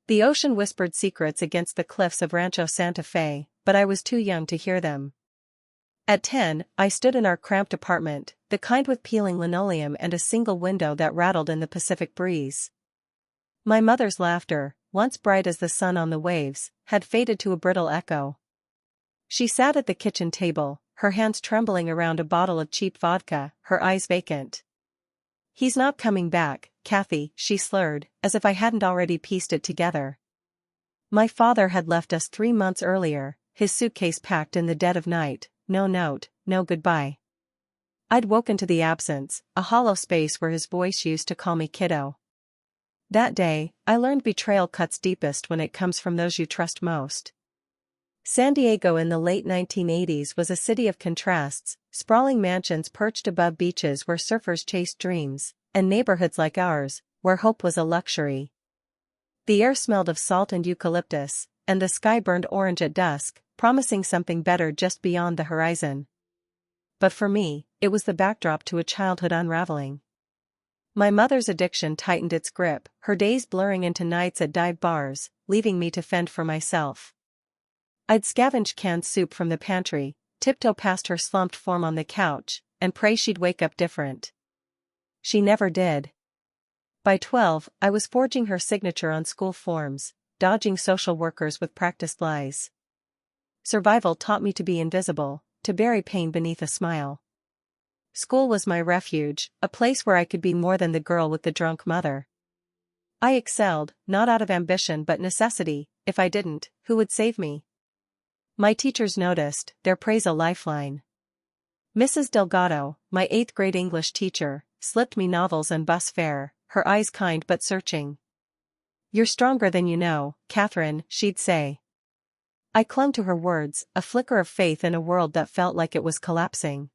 The ocean whispered secrets against the cliffs of Rancho Santa Fe, but I was too young to hear them. At 10, I stood in our cramped apartment, the kind with peeling linoleum and a single window that rattled in the Pacific breeze. My mother's laughter, once bright as the sun on the waves, had faded to a brittle echo. She sat at the kitchen table, her hands trembling around a bottle of cheap vodka, her eyes vacant. "He's not coming back, Kathy," she slurred, as if I hadn't already pieced it together. My father had left us 3 months earlier, his suitcase packed in the dead of night, no note, no goodbye. I'd woken to the absence, a hollow space where his voice used to call me kiddo. That day, I learned betrayal cuts deepest when it comes from those you trust most. San Diego in the late 1980s was a city of contrasts, sprawling mansions perched above beaches where surfers chased dreams, and neighborhoods like ours, where hope was a luxury. The air smelled of salt and eucalyptus, and the sky burned orange at dusk, promising something better just beyond the horizon. But for me, it was the backdrop to a childhood unraveling. My mother's addiction tightened its grip, her days blurring into nights at dive bars, leaving me to fend for myself. I'd scavenge canned soup from the pantry, tiptoe past her slumped form on the couch, and pray she'd wake up different. She never did. By 12, I was forging her signature on school forms, dodging social workers with practiced lies. Survival taught me to be invisible, to bury pain beneath a smile. School was my refuge, a place where I could be more than the girl with the drunk mother. I excelled, not out of ambition but necessity. If I didn't, who would save me? My teachers noticed, their praise a lifeline. Mrs. Delgado, my 8th grade English teacher, slipped me novels and bus fare, her eyes kind but searching. "You're stronger than you know, Catherine," she'd say. I clung to her words, a flicker of faith in a world that felt like it was collapsing.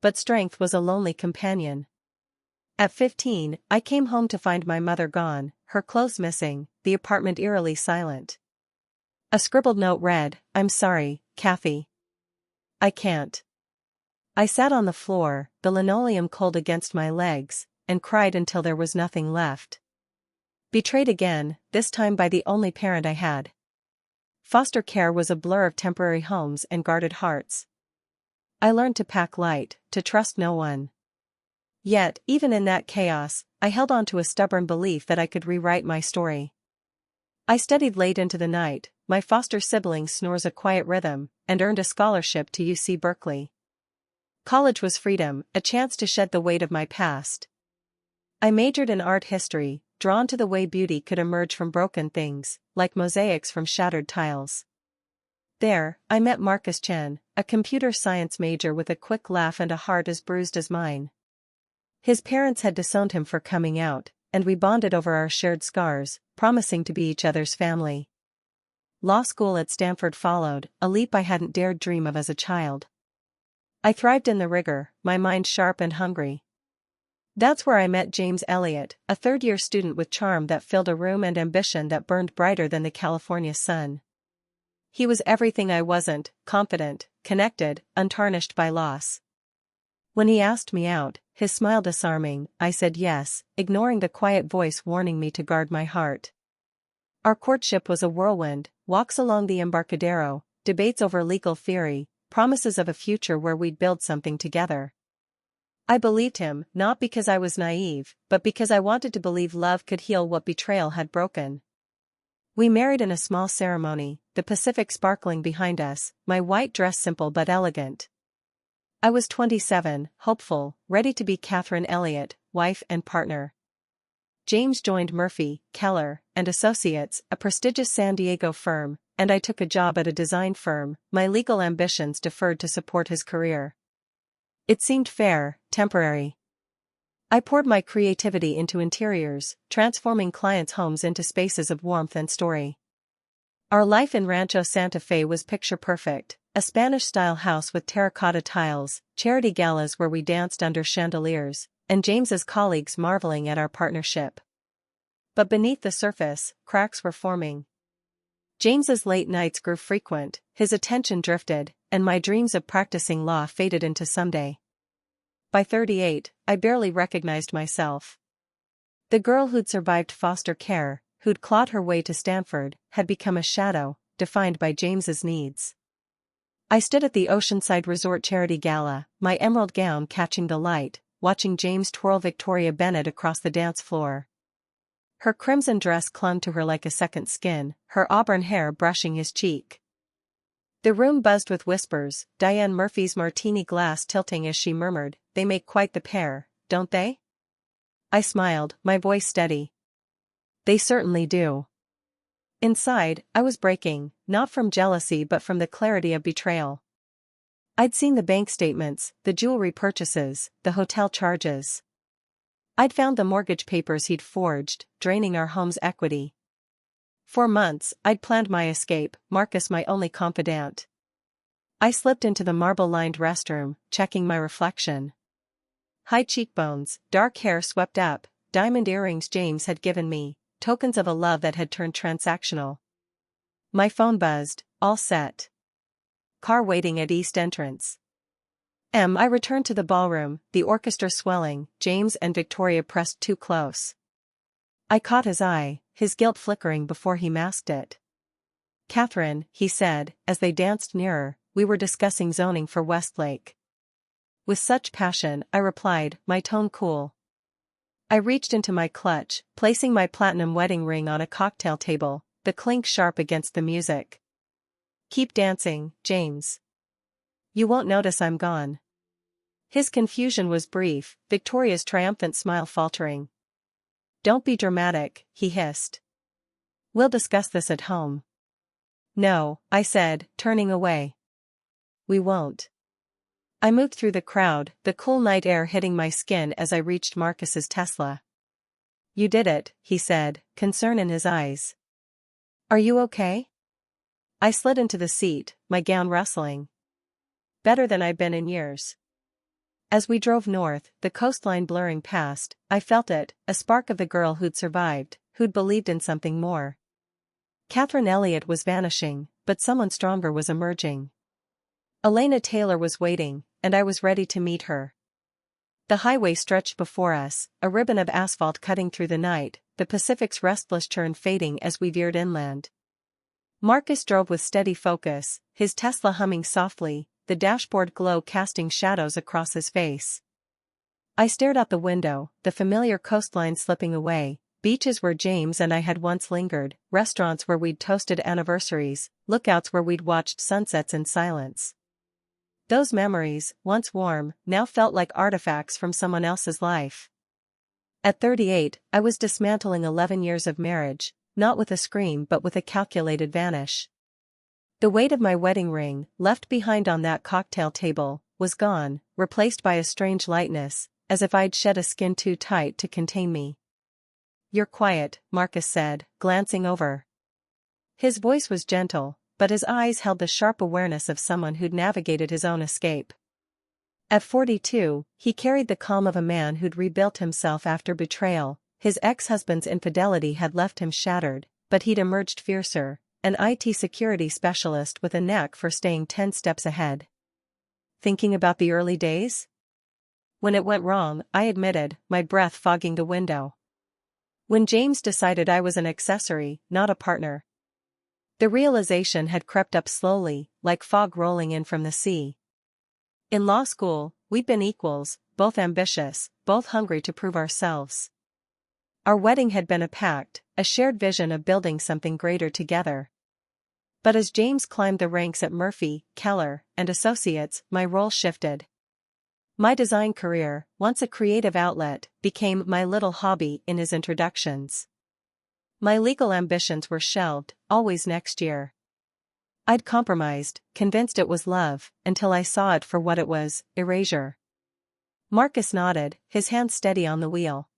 But strength was a lonely companion. At 15, I came home to find my mother gone, her clothes missing, the apartment eerily silent. A scribbled note read, "I'm sorry, Kathy. I can't." I sat on the floor, the linoleum cold against my legs, and cried until there was nothing left. Betrayed again, this time by the only parent I had. Foster care was a blur of temporary homes and guarded hearts. I learned to pack light, to trust no one. Yet, even in that chaos, I held on to a stubborn belief that I could rewrite my story. I studied late into the night, my foster sibling snores a quiet rhythm, and earned a scholarship to UC Berkeley. College was freedom, a chance to shed the weight of my past. I majored in art history, drawn to the way beauty could emerge from broken things, like mosaics from shattered tiles. There, I met Marcus Chen, a computer science major with a quick laugh and a heart as bruised as mine. His parents had disowned him for coming out, and we bonded over our shared scars, promising to be each other's family. Law school at Stanford followed, a leap I hadn't dared dream of as a child. I thrived in the rigor, my mind sharp and hungry. That's where I met James Elliott, a third-year student with charm that filled a room and ambition that burned brighter than the California sun. He was everything I wasn't, confident, connected, untarnished by loss. When he asked me out, his smile disarming, I said yes, ignoring the quiet voice warning me to guard my heart. Our courtship was a whirlwind, walks along the Embarcadero, debates over legal theory, promises of a future where we'd build something together. I believed him, not because I was naive, but because I wanted to believe love could heal what betrayal had broken. We married in a small ceremony, the Pacific sparkling behind us, my white dress simple but elegant. I was 27, hopeful, ready to be Catherine Elliott, wife and partner. James joined Murphy, Keller, and Associates, a prestigious San Diego firm, and I took a job at a design firm, my legal ambitions deferred to support his career. It seemed fair, temporary. I poured my creativity into interiors, transforming clients' homes into spaces of warmth and story. Our life in Rancho Santa Fe was picture-perfect, a Spanish-style house with terracotta tiles, charity galas where we danced under chandeliers, and James's colleagues marveling at our partnership. But beneath the surface, cracks were forming. James's late nights grew frequent, his attention drifted, and my dreams of practicing law faded into someday. By 38, I barely recognized myself. The girl who'd survived foster care, who'd clawed her way to Stanford, had become a shadow, defined by James's needs. I stood at the Oceanside Resort charity gala, my emerald gown catching the light, watching James twirl Victoria Bennett across the dance floor. Her crimson dress clung to her like a second skin, her auburn hair brushing his cheek. The room buzzed with whispers, Diane Murphy's martini glass tilting as she murmured, "They make quite the pair, don't they?" I smiled, my voice steady. "They certainly do." Inside, I was breaking, not from jealousy but from the clarity of betrayal. I'd seen the bank statements, the jewelry purchases, the hotel charges. I'd found the mortgage papers he'd forged, draining our home's equity. For months, I'd planned my escape, Marcus my only confidant. I slipped into the marble-lined restroom, checking my reflection. High cheekbones, dark hair swept up, diamond earrings James had given me, tokens of a love that had turned transactional. My phone buzzed, all set. Car waiting at East Entrance. I returned to the ballroom, the orchestra swelling, James and Victoria pressed too close. I caught his eye, his guilt flickering before he masked it. "Catherine," he said, as they danced nearer, "we were discussing zoning for Westlake." With such passion, I replied, my tone cool. I reached into my clutch, placing my platinum wedding ring on a cocktail table, the clink sharp against the music. "Keep dancing, James. You won't notice I'm gone." His confusion was brief, Victoria's triumphant smile faltering. "Don't be dramatic," he hissed. "We'll discuss this at home." "No," I said, turning away. "We won't." I moved through the crowd, the cool night air hitting my skin as I reached Marcus's Tesla. "You did it," he said, concern in his eyes. "Are you okay?" I slid into the seat, my gown rustling. "Better than I've been in years." As we drove north, the coastline blurring past, I felt it, a spark of the girl who'd survived, who'd believed in something more. Catherine Elliott was vanishing, but someone stronger was emerging. Elena Taylor was waiting, and I was ready to meet her. The highway stretched before us, a ribbon of asphalt cutting through the night, the Pacific's restless churn fading as we veered inland. Marcus drove with steady focus, his Tesla humming softly, the dashboard glow casting shadows across his face. I stared out the window, the familiar coastline slipping away, beaches where James and I had once lingered, restaurants where we'd toasted anniversaries, lookouts where we'd watched sunsets in silence. Those memories, once warm, now felt like artifacts from someone else's life. At 38, I was dismantling 11 years of marriage, not with a scream but with a calculated vanish. The weight of my wedding ring, left behind on that cocktail table, was gone, replaced by a strange lightness, as if I'd shed a skin too tight to contain me. "You're quiet," Marcus said, glancing over. His voice was gentle, but his eyes held the sharp awareness of someone who'd navigated his own escape. At 42, he carried the calm of a man who'd rebuilt himself after betrayal. His ex-husband's infidelity had left him shattered, but he'd emerged fiercer, an IT security specialist with a knack for staying 10 steps ahead. "Thinking about the early days?" "When it went wrong," I admitted, my breath fogging the window. "When James decided I was an accessory, not a partner." The realization had crept up slowly, like fog rolling in from the sea. In law school, we'd been equals, both ambitious, both hungry to prove ourselves. Our wedding had been a pact, a shared vision of building something greater together. But as James climbed the ranks at Murphy, Keller, and Associates, my role shifted. My design career, once a creative outlet, became my little hobby in his introductions. My legal ambitions were shelved, always next year. I'd compromised, convinced it was love, until I saw it for what it was, erasure. Marcus nodded, his hand steady on the wheel.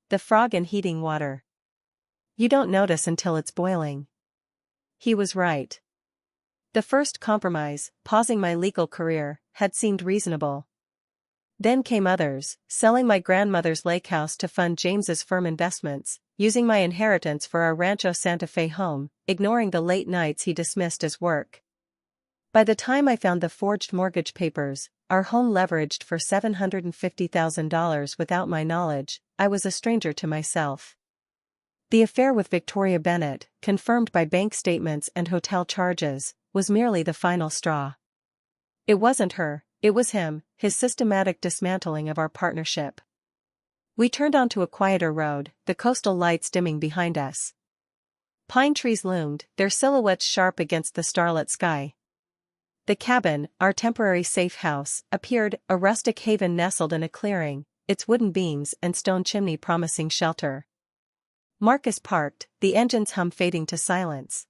"The frog in heating water. You don't notice until it's boiling." He was right. The first compromise, pausing my legal career, had seemed reasonable. Then came others, selling my grandmother's lake house to fund James's firm investments, using my inheritance for our Rancho Santa Fe home, ignoring the late nights he dismissed as work. By the time I found the forged mortgage papers, our home leveraged for $750,000 without my knowledge, I was a stranger to myself. The affair with Victoria Bennett, confirmed by bank statements and hotel charges, was merely the final straw. It wasn't her, it was him, his systematic dismantling of our partnership. We turned onto a quieter road, the coastal lights dimming behind us. Pine trees loomed, their silhouettes sharp against the starlit sky. The cabin, our temporary safe house, appeared, a rustic haven nestled in a clearing, its wooden beams and stone chimney promising shelter. Marcus parked, the engine's hum fading to silence.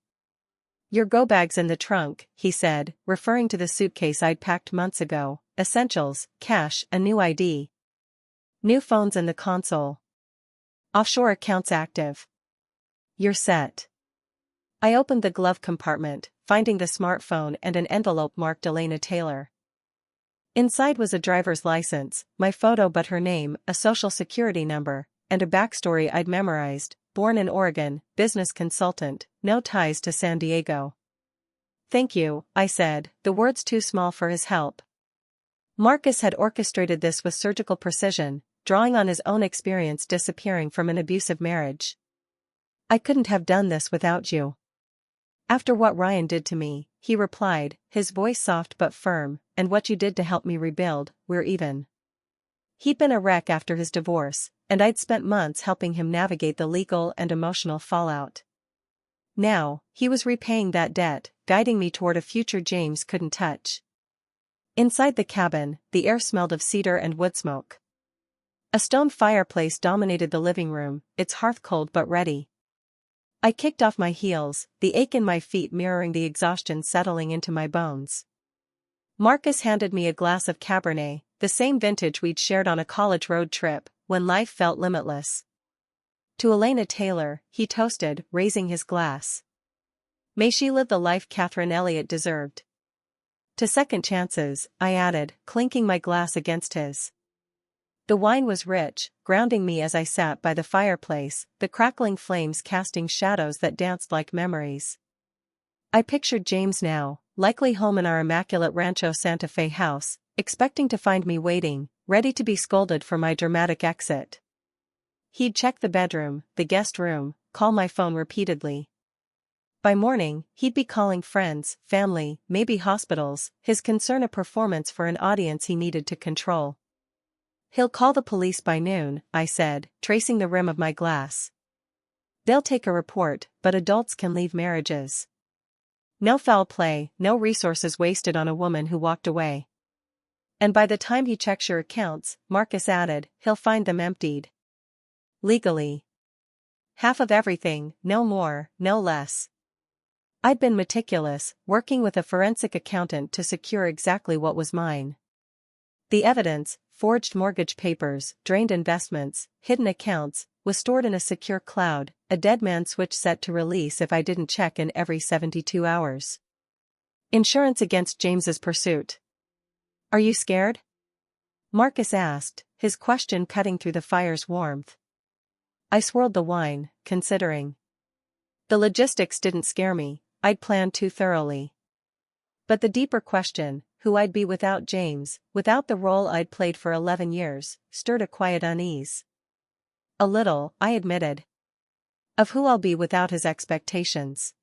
"Your go-bag's in the trunk," he said, referring to the suitcase I'd packed months ago. "Essentials, cash, a new ID. New phone's in the console. Offshore accounts active. You're set." I opened the glove compartment, finding the smartphone and an envelope marked Elena Taylor. Inside was a driver's license, my photo but her name, a social security number, and a backstory I'd memorized: born in Oregon, business consultant, no ties to San Diego. "Thank you," I said, the words too small for his help. Marcus had orchestrated this with surgical precision, drawing on his own experience disappearing from an abusive marriage. "I couldn't have done this without you. After what Ryan did to me," he replied, his voice soft but firm, "and what you did to help me rebuild, we're even." He'd been a wreck after his divorce, and I'd spent months helping him navigate the legal and emotional fallout. Now, he was repaying that debt, guiding me toward a future James couldn't touch. Inside the cabin, the air smelled of cedar and wood smoke. A stone fireplace dominated the living room, its hearth cold but ready. I kicked off my heels, the ache in my feet mirroring the exhaustion settling into my bones. Marcus handed me a glass of Cabernet, the same vintage we'd shared on a college road trip, when life felt limitless. "To Elena Taylor," he toasted, raising his glass. "May she live the life Catherine Elliott deserved." "To second chances," I added, clinking my glass against his. The wine was rich, grounding me as I sat by the fireplace, the crackling flames casting shadows that danced like memories. I pictured James now, likely home in our immaculate Rancho Santa Fe house, expecting to find me waiting, ready to be scolded for my dramatic exit. He'd check the bedroom, the guest room, call my phone repeatedly. By morning, he'd be calling friends, family, maybe hospitals, his concern a performance for an audience he needed to control. "He'll call the police by noon," I said, tracing the rim of my glass. "They'll take a report, but adults can leave marriages. No foul play, no resources wasted on a woman who walked away." "And by the time he checks your accounts," Marcus added, "he'll find them emptied. Legally. Half of everything, no more, no less." I'd been meticulous, working with a forensic accountant to secure exactly what was mine. The evidence, forged mortgage papers, drained investments, hidden accounts, was stored in a secure cloud, a dead man switch set to release if I didn't check in every 72 hours. Insurance against James's pursuit. "Are you scared?" Marcus asked, his question cutting through the fire's warmth. I swirled the wine, considering. The logistics didn't scare me, I'd planned too thoroughly. But the deeper question, who I'd be without James, without the role I'd played for 11 years, stirred a quiet unease. "A little," I admitted. "Of who I'll be without his expectations.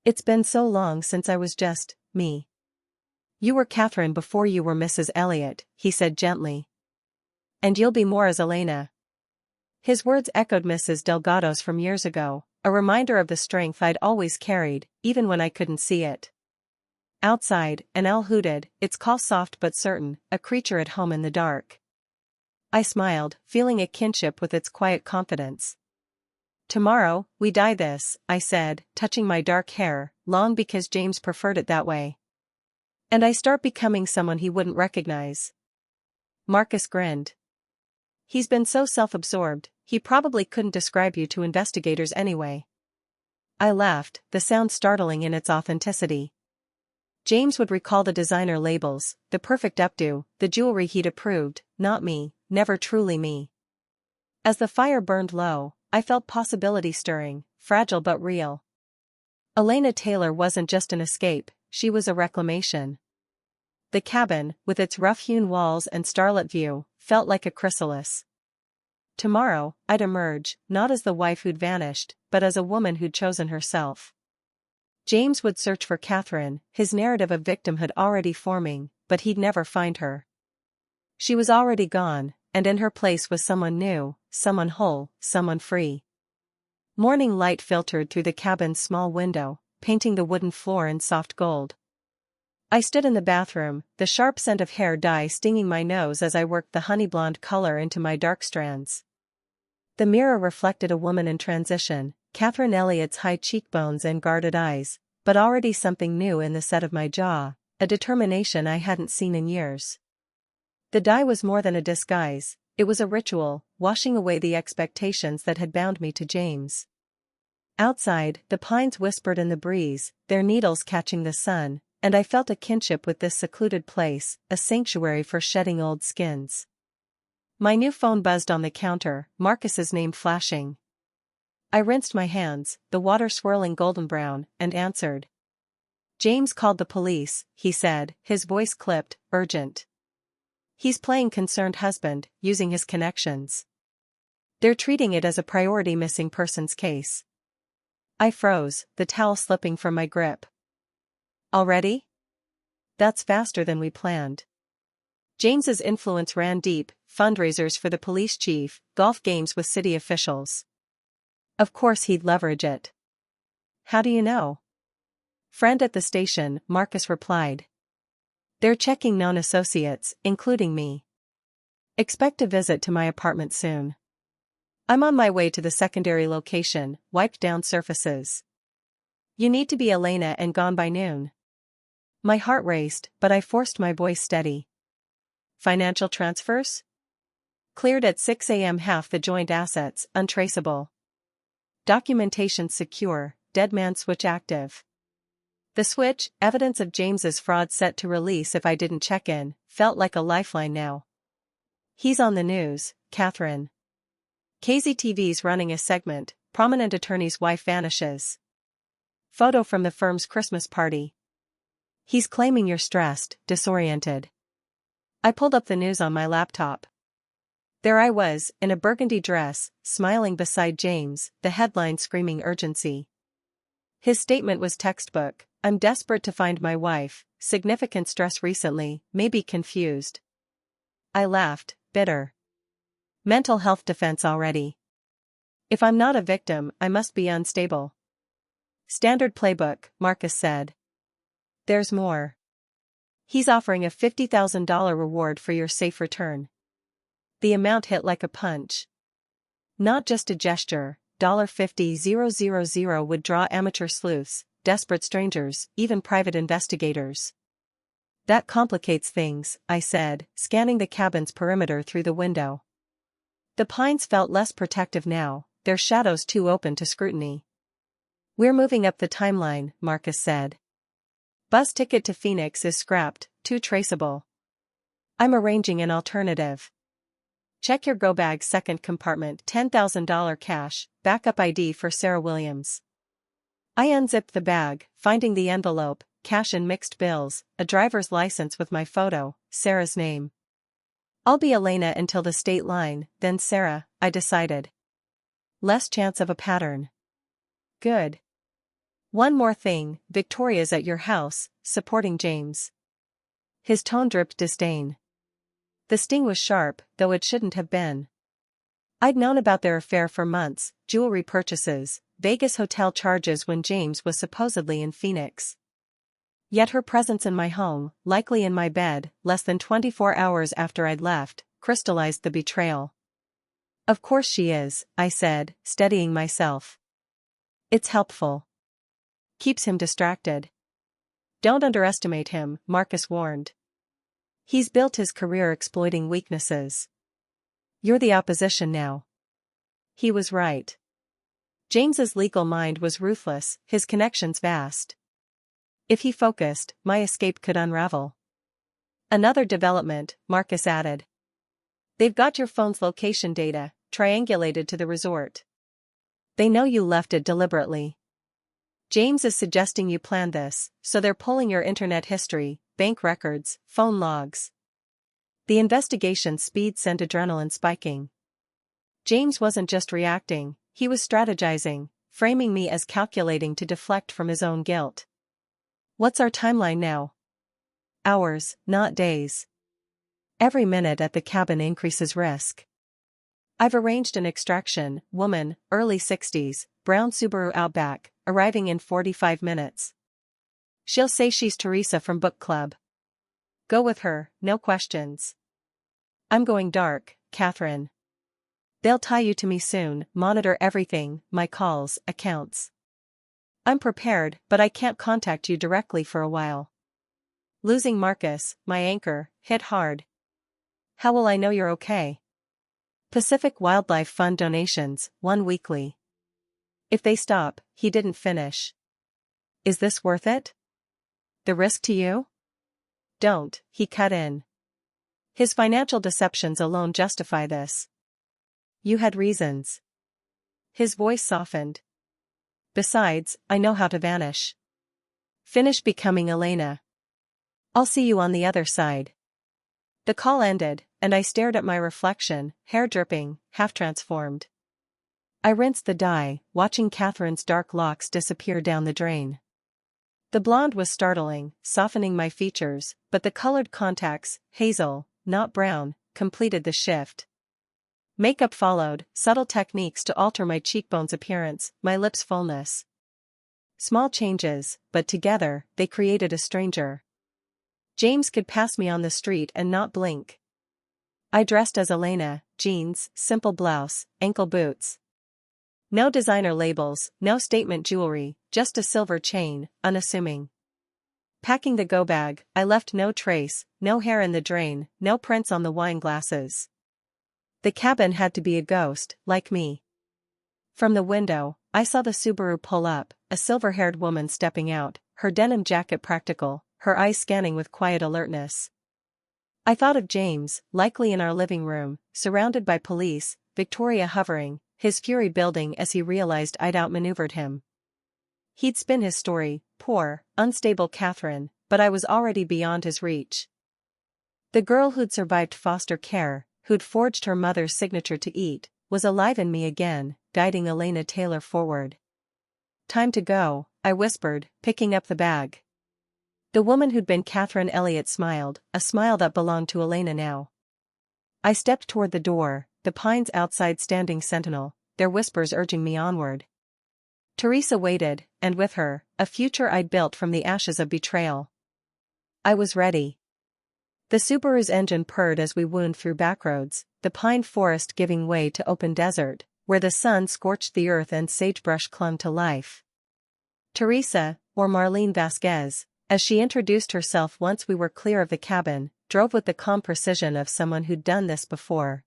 It's been so long since I was just me." "You were Catherine before you were Mrs. Elliott," he said gently. "And you'll be more as Elena." His words echoed Mrs. Delgado's from years ago, a reminder of the strength I'd always carried, even when I couldn't see it. Outside, an owl hooted, its call soft but certain, a creature at home in the dark. I smiled, feeling a kinship with its quiet confidence. "Tomorrow, we die this," I said, touching my dark hair, long because James preferred it that way. "And I start becoming someone he wouldn't recognize." Marcus grinned. "He's been so self-absorbed, he probably couldn't describe you to investigators anyway." I laughed, the sound startling in its authenticity. James would recall the designer labels, the perfect updo, the jewelry he'd approved, not me, never truly me. As the fire burned low, I felt possibility stirring, fragile but real. Elena Taylor wasn't just an escape, she was a reclamation. The cabin, with its rough-hewn walls and starlit view, felt like a chrysalis. Tomorrow, I'd emerge, not as the wife who'd vanished, but as a woman who'd chosen herself. James would search for Catherine, his narrative of victimhood already forming, but he'd never find her. She was already gone, and in her place was someone new, someone whole, someone free. Morning light filtered through the cabin's small window, painting the wooden floor in soft gold. I stood in the bathroom, the sharp scent of hair dye stinging my nose as I worked the honey blonde color into my dark strands. The mirror reflected a woman in transition, Catherine Elliott's high cheekbones and guarded eyes, but already something new in the set of my jaw, a determination I hadn't seen in years. The dye was more than a disguise, it was a ritual, washing away the expectations that had bound me to James. Outside, the pines whispered in the breeze, their needles catching the sun, and I felt a kinship with this secluded place, a sanctuary for shedding old skins. My new phone buzzed on the counter, Marcus's name flashing. I rinsed my hands, the water swirling golden brown, and answered. James called the police, he said, his voice clipped, urgent. He's playing concerned husband, using his connections. They're treating it as a priority missing persons case. I froze, the towel slipping from my grip. Already? That's faster than we planned. James's influence ran deep, fundraisers for the police chief, golf games with city officials. Of course he'd leverage it. How do you know? Friend at the station, Marcus replied. They're checking known associates, including me. Expect a visit to my apartment soon. I'm on my way to the secondary location, wiped down surfaces. You need to be Elena and gone by noon. My heart raced, but I forced my voice steady. Financial transfers? Cleared at 6 a.m. Half the joint assets, untraceable. Documentation secure, dead man switch active. The switch, evidence of James's fraud set to release if I didn't check in, felt like a lifeline now. He's on the news, Catherine. KZTV's running a segment, prominent attorney's wife vanishes. Photo from the firm's Christmas party. He's claiming you're stressed, disoriented. I pulled up the news on my laptop. There I was, in a burgundy dress, smiling beside James, the headline screaming urgency. His statement was textbook. I'm desperate to find my wife, significant stress recently, maybe confused. I laughed, bitter. Mental health defense already. If I'm not a victim, I must be unstable. Standard playbook, Marcus said. There's more. He's offering a $50,000 reward for your safe return. The amount hit like a punch. Not just a gesture, $50,000 would draw amateur sleuths, desperate strangers, even private investigators. That complicates things, I said, scanning the cabin's perimeter through the window. The pines felt less protective now, their shadows too open to scrutiny. We're moving up the timeline, Marcus said. Bus ticket to Phoenix is scrapped, too traceable. I'm arranging an alternative. Check your go bag second compartment, $10,000 cash, backup ID for Sarah Williams. I unzipped the bag, finding the envelope, cash and mixed bills, a driver's license with my photo, Sarah's name. I'll be Elena until the state line, then Sarah, I decided. Less chance of a pattern. Good. One more thing, Victoria's at your house, supporting James. His tone dripped disdain. The sting was sharp, though it shouldn't have been. I'd known about their affair for months, jewelry purchases, Vegas hotel charges when James was supposedly in Phoenix. Yet her presence in my home, likely in my bed, less than 24 hours after I'd left, crystallized the betrayal. Of course she is, I said, steadying myself. It's helpful. Keeps him distracted. Don't underestimate him, Marcus warned. He's built his career exploiting weaknesses. You're the opposition now. He was right. James's legal mind was ruthless, his connections vast. If he focused, my escape could unravel. Another development, Marcus added. They've got your phone's location data, triangulated to the resort. They know you left it deliberately. James is suggesting you planned this, so they're pulling your internet history, bank records, phone logs. The investigation speed sent adrenaline spiking. James wasn't just reacting, he was strategizing, framing me as calculating to deflect from his own guilt. What's our timeline now? Hours, not days. Every minute at the cabin increases risk. I've arranged an extraction, woman, early 60s, brown Subaru Outback, arriving in 45 minutes. She'll say she's Teresa from book club. Go with her, no questions. I'm going dark, Catherine. They'll tie you to me soon, monitor everything, my calls, accounts. I'm prepared, but I can't contact you directly for a while. Losing Marcus, my anchor, hit hard. How will I know you're okay? Pacific Wildlife Fund donations, 1 weekly. If they stop, he didn't finish. Is this worth it? The risk to you? Don't, he cut in. His financial deceptions alone justify this. You had reasons. His voice softened. Besides, I know how to vanish. Finish becoming Elena. I'll see you on the other side. The call ended, and I stared at my reflection, hair dripping, half-transformed. I rinsed the dye, watching Catherine's dark locks disappear down the drain. The blonde was startling, softening my features, but the colored contacts, hazel, not brown, completed the shift. Makeup followed, subtle techniques to alter my cheekbones' appearance, my lips' fullness. Small changes, but together, they created a stranger. James could pass me on the street and not blink. I dressed as Elena, jeans, simple blouse, ankle boots. No designer labels, no statement jewelry, just a silver chain, unassuming. Packing the go bag, I left no trace, no hair in the drain, no prints on the wine glasses. The cabin had to be a ghost, like me. From the window, I saw the Subaru pull up, a silver-haired woman stepping out, her denim jacket practical, her eyes scanning with quiet alertness. I thought of James, likely in our living room, surrounded by police, Victoria hovering, his fury building as he realized I'd outmaneuvered him. He'd spin his story, poor, unstable Catherine, but I was already beyond his reach. The girl who'd survived foster care, who'd forged her mother's signature to eat, was alive in me again, guiding Elena Taylor forward. Time to go, I whispered, picking up the bag. The woman who'd been Catherine Elliott smiled, a smile that belonged to Elena now. I stepped toward the door, the pines outside standing sentinel, their whispers urging me onward. Teresa waited, and with her, a future I'd built from the ashes of betrayal. I was ready. The Subaru's engine purred as we wound through backroads, the pine forest giving way to open desert, where the sun scorched the earth and sagebrush clung to life. Teresa, or Marlene Vasquez, as she introduced herself once we were clear of the cabin, drove with the calm precision of someone who'd done this before.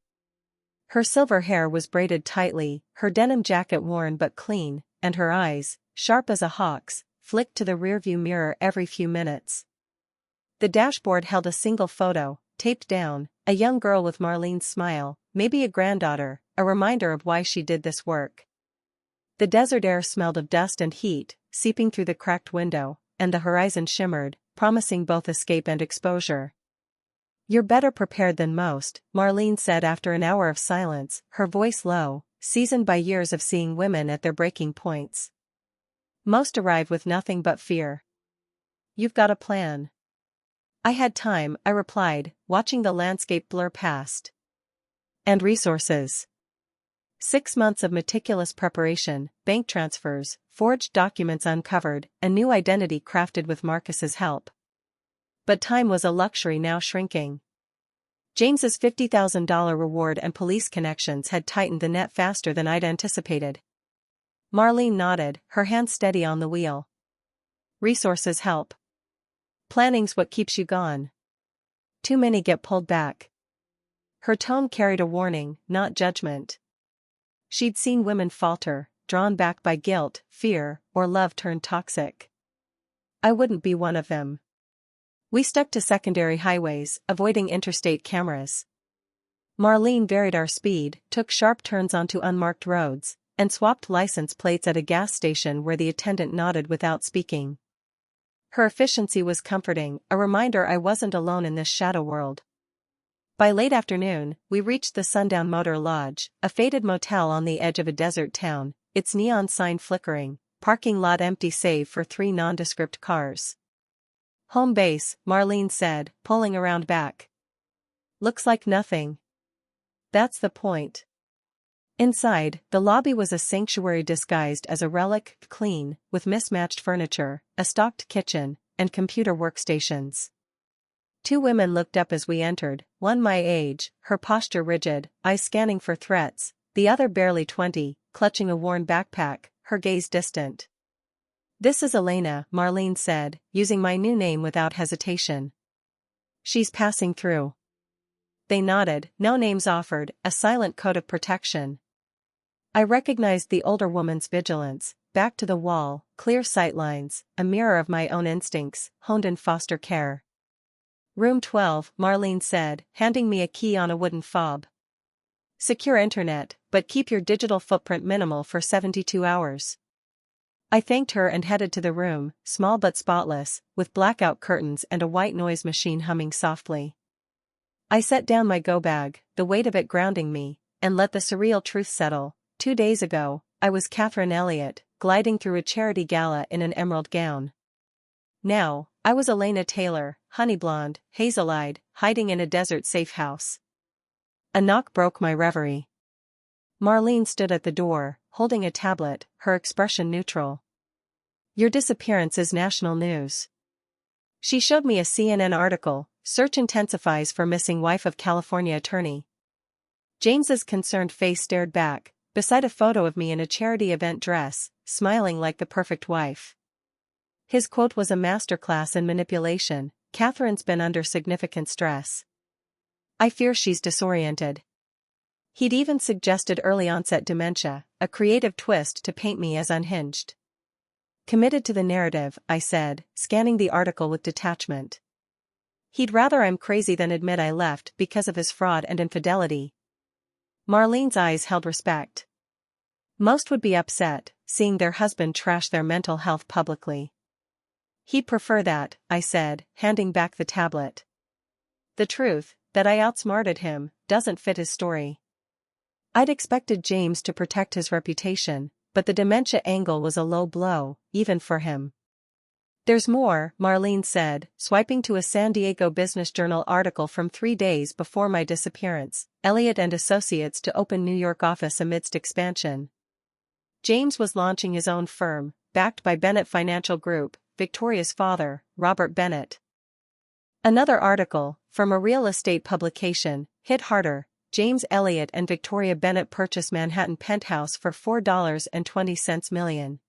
Her silver hair was braided tightly, her denim jacket worn but clean, and her eyes, sharp as a hawk's, flicked to the rearview mirror every few minutes. The dashboard held a single photo, taped down, a young girl with Marlene's smile, maybe a granddaughter, a reminder of why she did this work. The desert air smelled of dust and heat, seeping through the cracked window, and the horizon shimmered, promising both escape and exposure. You're better prepared than most, Marlene said after an hour of silence, her voice low, seasoned by years of seeing women at their breaking points. Most arrive with nothing but fear. You've got a plan. I had time, I replied, watching the landscape blur past. And resources. 6 months of meticulous preparation, bank transfers, forged documents uncovered, a new identity crafted with Marcus's help. But time was a luxury now shrinking. James's $50,000 reward and police connections had tightened the net faster than I'd anticipated. Marlene nodded, her hand steady on the wheel. Resources help. Planning's what keeps you gone. Too many get pulled back. Her tone carried a warning, not judgment. She'd seen women falter, drawn back by guilt, fear, or love turned toxic. I wouldn't be one of them. We stuck to secondary highways, avoiding interstate cameras. Marlene varied our speed, took sharp turns onto unmarked roads, and swapped license plates at a gas station where the attendant nodded without speaking. Her efficiency was comforting, a reminder I wasn't alone in this shadow world. By late afternoon, we reached the Sundown Motor Lodge, a faded motel on the edge of a desert town, its neon sign flickering, parking lot empty save for 3 nondescript cars. "Home base," Marlene said, pulling around back. "Looks like nothing." "That's the point." Inside, the lobby was a sanctuary disguised as a relic, clean, with mismatched furniture, a stocked kitchen, and computer workstations. 2 women looked up as we entered, one my age, her posture rigid, eyes scanning for threats, the other barely 20, clutching a worn backpack, her gaze distant. "This is Elena," Marlene said, using my new name without hesitation. "She's passing through." They nodded, no names offered, a silent code of protection. I recognized the older woman's vigilance, back to the wall, clear sightlines, a mirror of my own instincts, honed in foster care. "Room 12, Marlene said, handing me a key on a wooden fob. "Secure internet, but keep your digital footprint minimal for 72 hours. I thanked her and headed to the room, small but spotless, with blackout curtains and a white noise machine humming softly. I set down my go bag, the weight of it grounding me, and let the surreal truth settle. 2 days ago, I was Catherine Elliott, gliding through a charity gala in an emerald gown. Now, I was Elena Taylor, honey blonde, hazel-eyed, hiding in a desert safe house. A knock broke my reverie. Marlene stood at the door, holding a tablet, her expression neutral. "Your disappearance is national news." She showed me a CNN article, "Search Intensifies for Missing Wife of California Attorney." James's concerned face stared back, beside a photo of me in a charity event dress, smiling like the perfect wife. His quote was a masterclass in manipulation. "Catherine's been under significant stress. I fear she's disoriented." He'd even suggested early-onset dementia, a creative twist to paint me as unhinged. "Committed to the narrative," I said, scanning the article with detachment. "He'd rather I'm crazy than admit I left because of his fraud and infidelity." Marlene's eyes held respect. Most would be upset, seeing their husband trash their mental health publicly. "He'd prefer that," I said, handing back the tablet. "The truth, that I outsmarted him, doesn't fit his story." I'd expected James to protect his reputation, but the dementia angle was a low blow, even for him. "There's more," Marlene said, swiping to a San Diego Business Journal article from 3 days before my disappearance. "Elliott and Associates to open New York office amidst expansion." James was launching his own firm, backed by Bennett Financial Group, Victoria's father, Robert Bennett. Another article, from a real estate publication, hit harder. "James Elliott and Victoria Bennett purchase Manhattan penthouse for $4.20 million."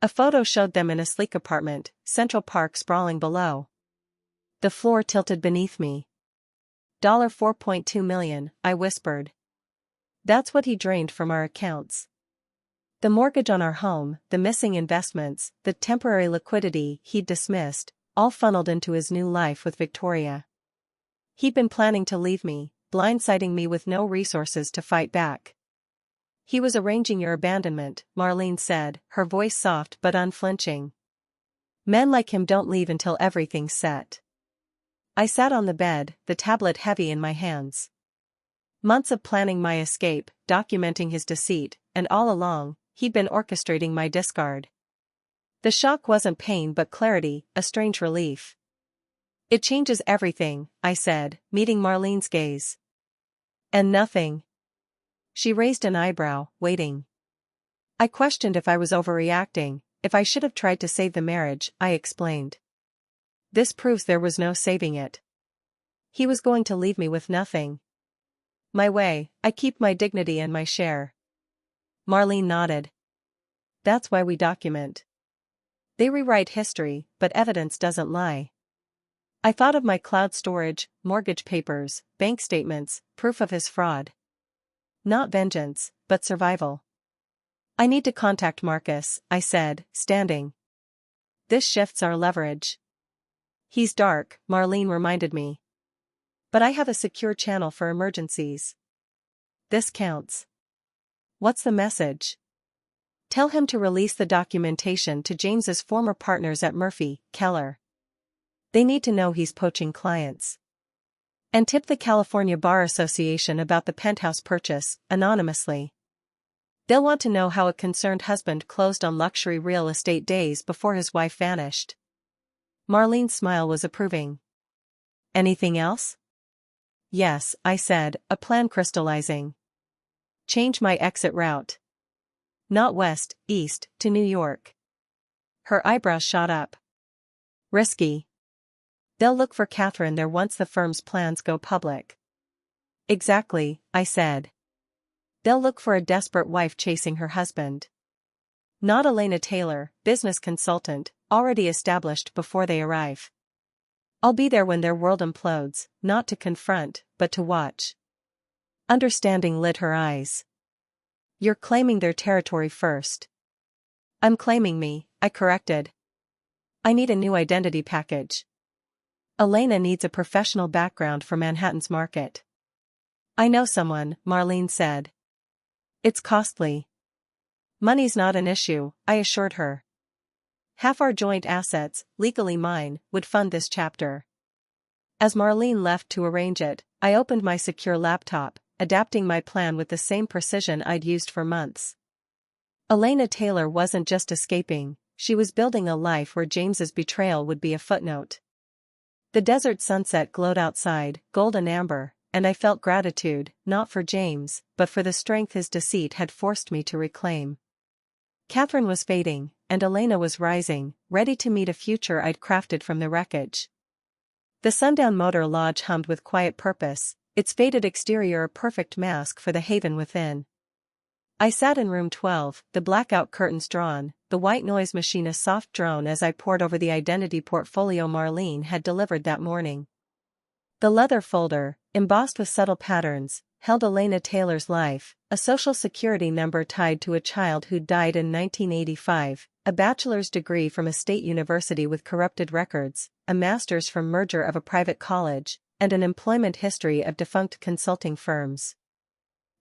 A photo showed them in a sleek apartment, Central Park sprawling below. The floor tilted beneath me. "$4.2 million, I whispered. "That's what he drained from our accounts. The mortgage on our home, the missing investments, the temporary liquidity he'd dismissed, all funneled into his new life with Victoria. He'd been planning to leave me, blindsiding me with no resources to fight back." "He was arranging your abandonment," Marlene said, her voice soft but unflinching. "Men like him don't leave until everything's set." I sat on the bed, the tablet heavy in my hands. Months of planning my escape, documenting his deceit, and all along, he'd been orchestrating my discard. The shock wasn't pain but clarity, a strange relief. "It changes everything," I said, meeting Marlene's gaze. "And nothing?" She raised an eyebrow, waiting. I questioned if I was overreacting, if I should have tried to save the marriage. I explained. "This proves there was no saving it. He was going to leave me with nothing. My way, I keep my dignity and my share." Marlene nodded. "That's why we document. They rewrite history, but evidence doesn't lie." I thought of my cloud storage, mortgage papers, bank statements, proof of his fraud. Not vengeance, but survival. "I need to contact Marcus," I said, standing. "This shifts our leverage." "He's dark," Marlene reminded me. "But I have a secure channel for emergencies." "This counts." "What's the message?" "Tell him to release the documentation to James's former partners at Murphy, Keller. They need to know he's poaching clients." And tip the California Bar Association about the penthouse purchase, anonymously. They'll want to know how a concerned husband closed on luxury real estate days before his wife vanished. Marlene's smile was approving. Anything else? Yes, I said, a plan crystallizing. Change my exit route. Not west, east, to New York. Her eyebrows shot up. Risky. They'll look for Catherine there once the firm's plans go public. Exactly, I said. They'll look for a desperate wife chasing her husband. Not Elena Taylor, business consultant, already established before they arrive. I'll be there when their world implodes, not to confront, but to watch. Understanding lit her eyes. You're claiming their territory first. I'm claiming me, I corrected. I need a new identity package. Elena needs a professional background for Manhattan's market. I know someone, Marlene said. It's costly. Money's not an issue, I assured her. Half our joint assets, legally mine, would fund this chapter. As Marlene left to arrange it, I opened my secure laptop, adapting my plan with the same precision I'd used for months. Elena Taylor wasn't just escaping, she was building a life where James's betrayal would be a footnote. The desert sunset glowed outside, golden amber, and I felt gratitude, not for James, but for the strength his deceit had forced me to reclaim. Catherine was fading, and Elena was rising, ready to meet a future I'd crafted from the wreckage. The sundown motor lodge hummed with quiet purpose, its faded exterior a perfect mask for the haven within. I sat in room 12, the blackout curtains drawn, the white noise machine a soft drone as I pored over the identity portfolio Marlene had delivered that morning. The leather folder, embossed with subtle patterns, held Elena Taylor's life, a social security number tied to a child who died in 1985, a bachelor's degree from a state university with corrupted records, a master's from merger of a private college, and an employment history of defunct consulting firms.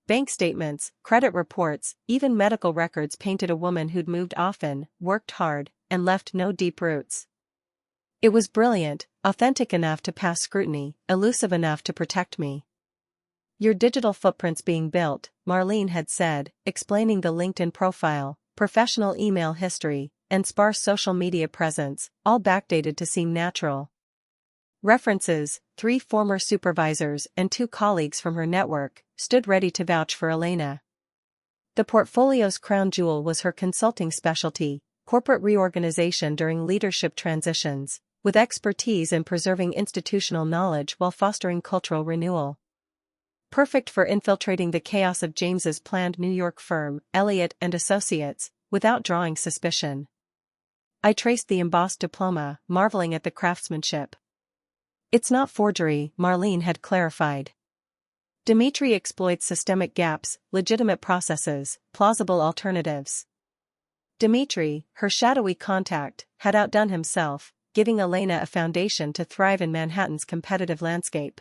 Bank statements, credit reports, even medical records painted a woman who'd moved often, worked hard, and left no deep roots. It was brilliant, authentic enough to pass scrutiny, elusive enough to protect me. Your digital footprint's being built, Marlene had said, explaining the LinkedIn profile, professional email history, and sparse social media presence, all backdated to seem natural. References, 3 former supervisors and 2 colleagues from her network, stood ready to vouch for Elena. The portfolio's crown jewel was her consulting specialty, corporate reorganization during leadership transitions, with expertise in preserving institutional knowledge while fostering cultural renewal. Perfect for infiltrating the chaos of James's planned New York firm, Elliott and Associates, without drawing suspicion. I traced the embossed diploma, marveling at the craftsmanship. It's not forgery, Marlene had clarified. Dimitri exploits systemic gaps, legitimate processes, plausible alternatives. Dimitri, her shadowy contact, had outdone himself, giving Elena a foundation to thrive in Manhattan's competitive landscape.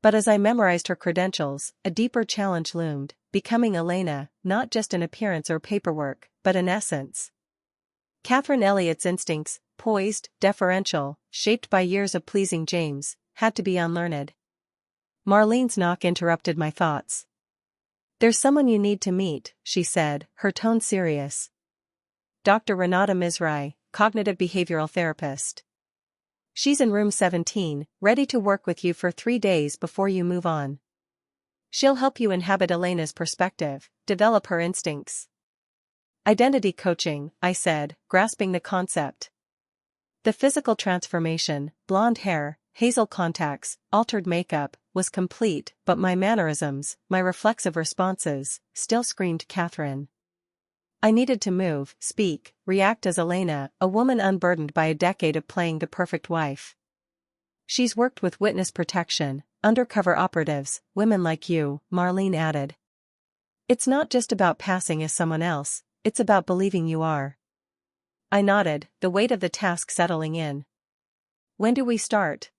But as I memorized her credentials, a deeper challenge loomed, becoming Elena, not just in appearance or paperwork, but in essence. Catherine Elliott's instincts, poised, deferential, shaped by years of pleasing James, had to be unlearned. Marlene's knock interrupted my thoughts. There's someone you need to meet, she said, her tone serious. Dr. Renata Mizrahi, cognitive behavioral therapist. She's in room 17, ready to work with you for 3 days before you move on. She'll help you inhabit Elena's perspective, develop her instincts. Identity coaching, I said, grasping the concept. The physical transformation, blonde hair, hazel contacts, altered makeup, was complete, but my mannerisms, my reflexive responses, still screamed Catherine. I needed to move, speak, react as Elena, a woman unburdened by a decade of playing the perfect wife. She's worked with witness protection, undercover operatives, women like you, Marlene added. It's not just about passing as someone else, it's about believing you are. I nodded, the weight of the task settling in. When do we start?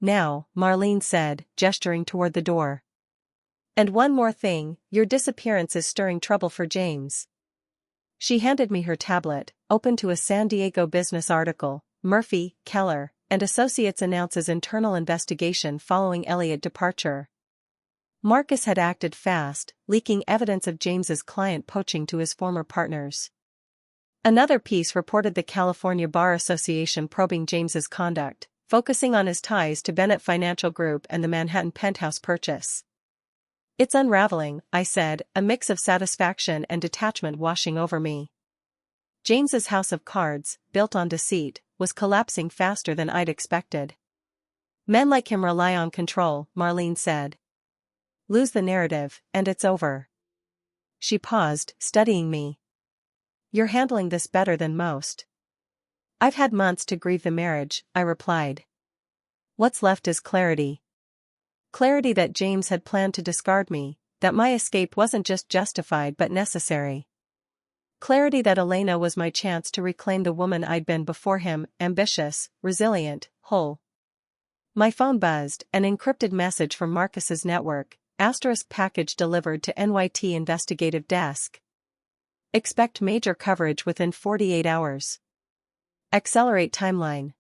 Now, Marlene said, gesturing toward the door. And one more thing, your disappearance is stirring trouble for James. She handed me her tablet, open to a San Diego business article, Murphy, Keller, and associates announces internal investigation following Elliot departure. Marcus had acted fast, leaking evidence of James's client poaching to his former partners. Another piece reported the California Bar Association probing James's conduct, focusing on his ties to Bennett Financial Group and the Manhattan penthouse purchase. "It's unraveling," I said, a mix of satisfaction and detachment washing over me. James's house of cards, built on deceit, was collapsing faster than I'd expected. "Men like him rely on control," Marlene said. "Lose the narrative, and it's over." She paused, studying me. "You're handling this better than most." "I've had months to grieve the marriage," I replied. "What's left is clarity. Clarity that James had planned to discard me, that my escape wasn't just justified but necessary. Clarity that Elena was my chance to reclaim the woman I'd been before him, ambitious, resilient, whole." My phone buzzed, an encrypted message from Marcus's network, * package delivered to NYT investigative desk. Expect major coverage within 48 hours. Accelerate timeline.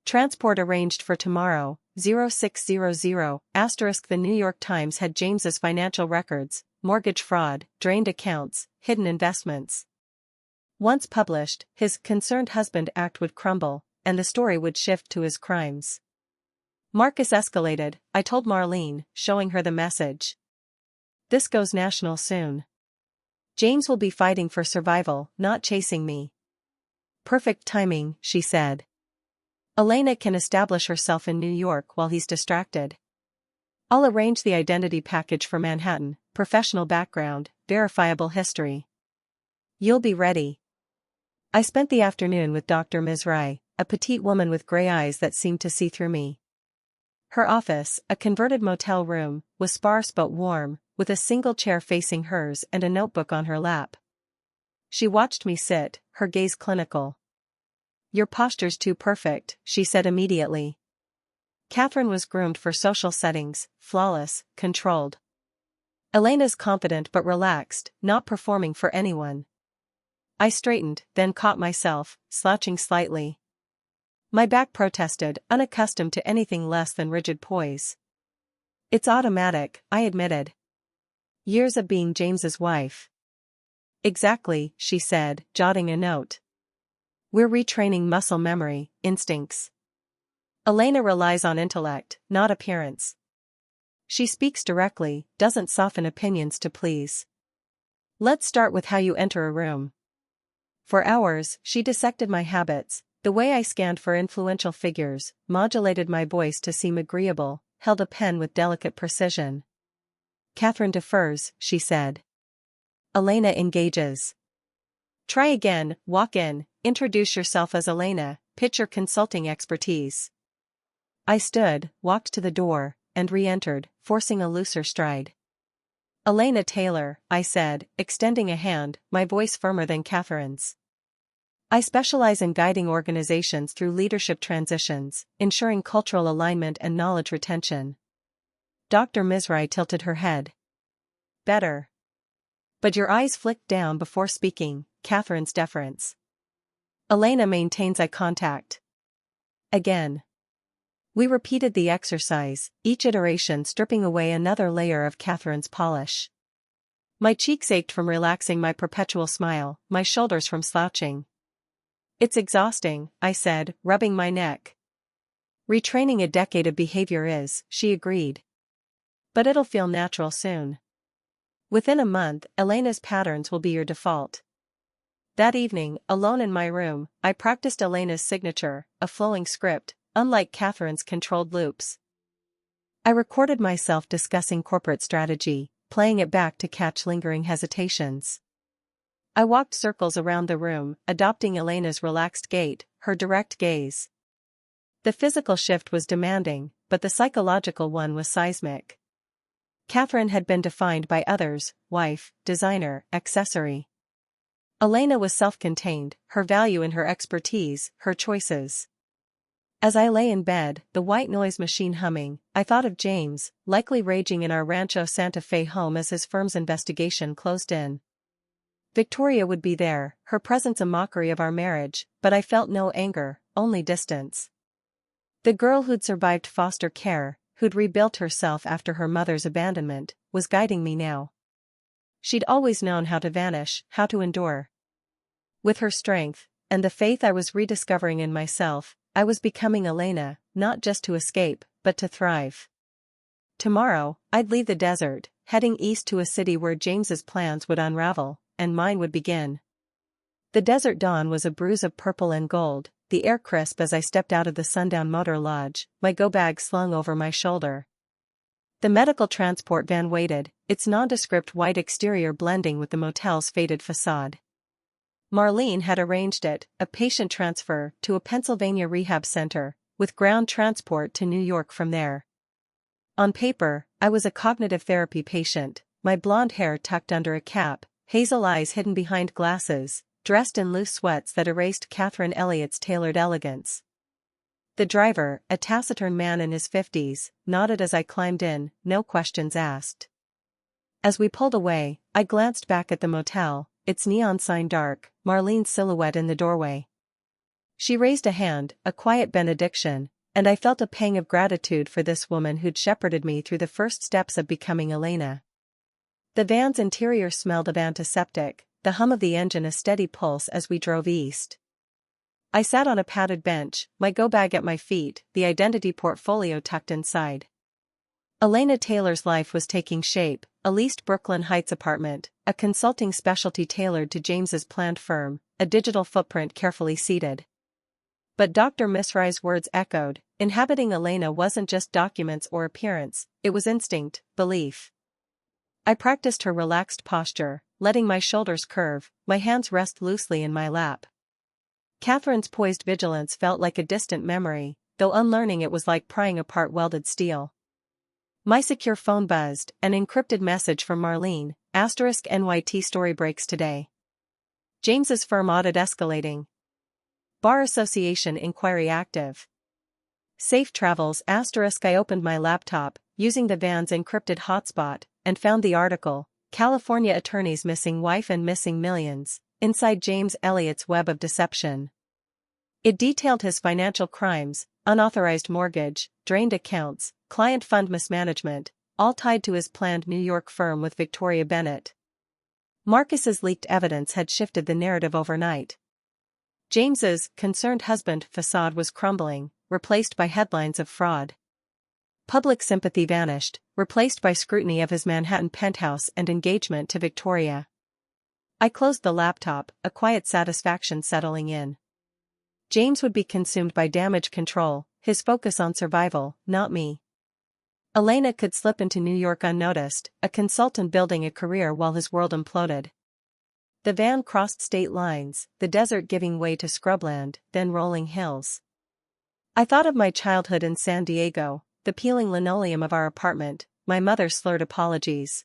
Transport arranged for tomorrow, 0600, * The New York Times had James's financial records, mortgage fraud, drained accounts, hidden investments. Once published, his concerned husband act would crumble, and the story would shift to his crimes. "Marcus escalated," I told Marlene, showing her the message. "This goes national soon. James will be fighting for survival, not chasing me." "Perfect timing," she said. "Elena can establish herself in New York while he's distracted. I'll arrange the identity package for Manhattan, professional background, verifiable history. You'll be ready." I spent the afternoon with Dr. Mizrahi, a petite woman with gray eyes that seemed to see through me. Her office, a converted motel room, was sparse but warm, with a single chair facing hers and a notebook on her lap. She watched me sit, her gaze clinical. "Your posture's too perfect," she said immediately. Catherine was groomed for social settings, flawless, controlled. Elena's confident but relaxed, not performing for anyone. I straightened, then caught myself, slouching slightly. My back protested, unaccustomed to anything less than rigid poise. "It's automatic," I admitted. "Years of being James's wife." "Exactly," she said, jotting a note. "We're retraining muscle memory, instincts. Elena relies on intellect, not appearance. She speaks directly, doesn't soften opinions to please. Let's start with how you enter a room." For hours, she dissected my habits, the way I scanned for influential figures, modulated my voice to seem agreeable, held a pen with delicate precision. "Catherine defers," she said. "Elena engages. Try again, walk in, introduce yourself as Elena, pitch your consulting expertise." I stood, walked to the door, and re-entered, forcing a looser stride. "Elena Taylor," I said, extending a hand, my voice firmer than Catherine's. "I specialize in guiding organizations through leadership transitions, ensuring cultural alignment and knowledge retention." Dr. Mizrahi tilted her head. "Better. But your eyes flicked down before speaking, Catherine's deference." Elena maintains eye contact. Again. We repeated the exercise, each iteration stripping away another layer of Catherine's polish. My cheeks ached from relaxing my perpetual smile, my shoulders from slouching. "It's exhausting," I said, rubbing my neck. "Retraining a decade of behavior is," she agreed. "But it'll feel natural soon. Within a month, Elena's patterns will be your default." That evening, alone in my room, I practiced Elena's signature, a flowing script, unlike Catherine's controlled loops. I recorded myself discussing corporate strategy, playing it back to catch lingering hesitations. I walked circles around the room, adopting Elena's relaxed gait, her direct gaze. The physical shift was demanding, but the psychological one was seismic. Catherine had been defined by others, wife, designer, accessory. Elena was self-contained, her value in her expertise, her choices. As I lay in bed, the white noise machine humming, I thought of James, likely raging in our Rancho Santa Fe home as his firm's investigation closed in. Victoria would be there, her presence a mockery of our marriage, but I felt no anger, only distance. The girl who'd survived foster care, who'd rebuilt herself after her mother's abandonment, was guiding me now. She'd always known how to vanish, how to endure. With her strength, and the faith I was rediscovering in myself, I was becoming Elena, not just to escape, but to thrive. Tomorrow, I'd leave the desert, heading east to a city where James's plans would unravel, and mine would begin. The desert dawn was a bruise of purple and gold, the air crisp as I stepped out of the sundown motor lodge, my go-bag slung over my shoulder. The medical transport van waited, its nondescript white exterior blending with the motel's faded facade. Marlene had arranged it, a patient transfer to a Pennsylvania rehab center, with ground transport to New York from there. On paper, I was a cognitive therapy patient, my blonde hair tucked under a cap, hazel eyes hidden behind glasses, dressed in loose sweats that erased Catherine Elliott's tailored elegance. The driver, a taciturn man in his 50s, nodded as I climbed in, no questions asked. As we pulled away, I glanced back at the motel, its neon sign dark, Marlene's silhouette in the doorway. She raised a hand, a quiet benediction, and I felt a pang of gratitude for this woman who'd shepherded me through the first steps of becoming Elena. The van's interior smelled of antiseptic, the hum of the engine a steady pulse as we drove east. I sat on a padded bench, my go-bag at my feet, the identity portfolio tucked inside. Elena Taylor's life was taking shape, a leased Brooklyn Heights apartment, a consulting specialty tailored to James's planned firm, a digital footprint carefully seeded. But Dr. Misrai's words echoed, inhabiting Elena wasn't just documents or appearance, it was instinct, belief. I practiced her relaxed posture, letting my shoulders curve, my hands rest loosely in my lap. Catherine's poised vigilance felt like a distant memory, though unlearning it was like prying apart welded steel. My secure phone buzzed, an encrypted message from Marlene, *NYT story breaks today. James's firm audit escalating. Bar Association inquiry active. Safe travels *. I opened my laptop, using the van's encrypted hotspot, and found the article, California Attorneys Missing Wife and Missing Millions, Inside James Elliott's Web of Deception. It detailed his financial crimes, unauthorized mortgage, drained accounts, client fund mismanagement, all tied to his planned New York firm with Victoria Bennett. Marcus's leaked evidence had shifted the narrative overnight. James's concerned husband facade was crumbling, replaced by headlines of fraud. Public sympathy vanished, replaced by scrutiny of his Manhattan penthouse and engagement to Victoria. I closed the laptop, a quiet satisfaction settling in. James would be consumed by damage control, his focus on survival, not me. Elena could slip into New York unnoticed, a consultant building a career while his world imploded. The van crossed state lines, the desert giving way to scrubland, then rolling hills. I thought of my childhood in San Diego, the peeling linoleum of our apartment, my mother's slurred apologies.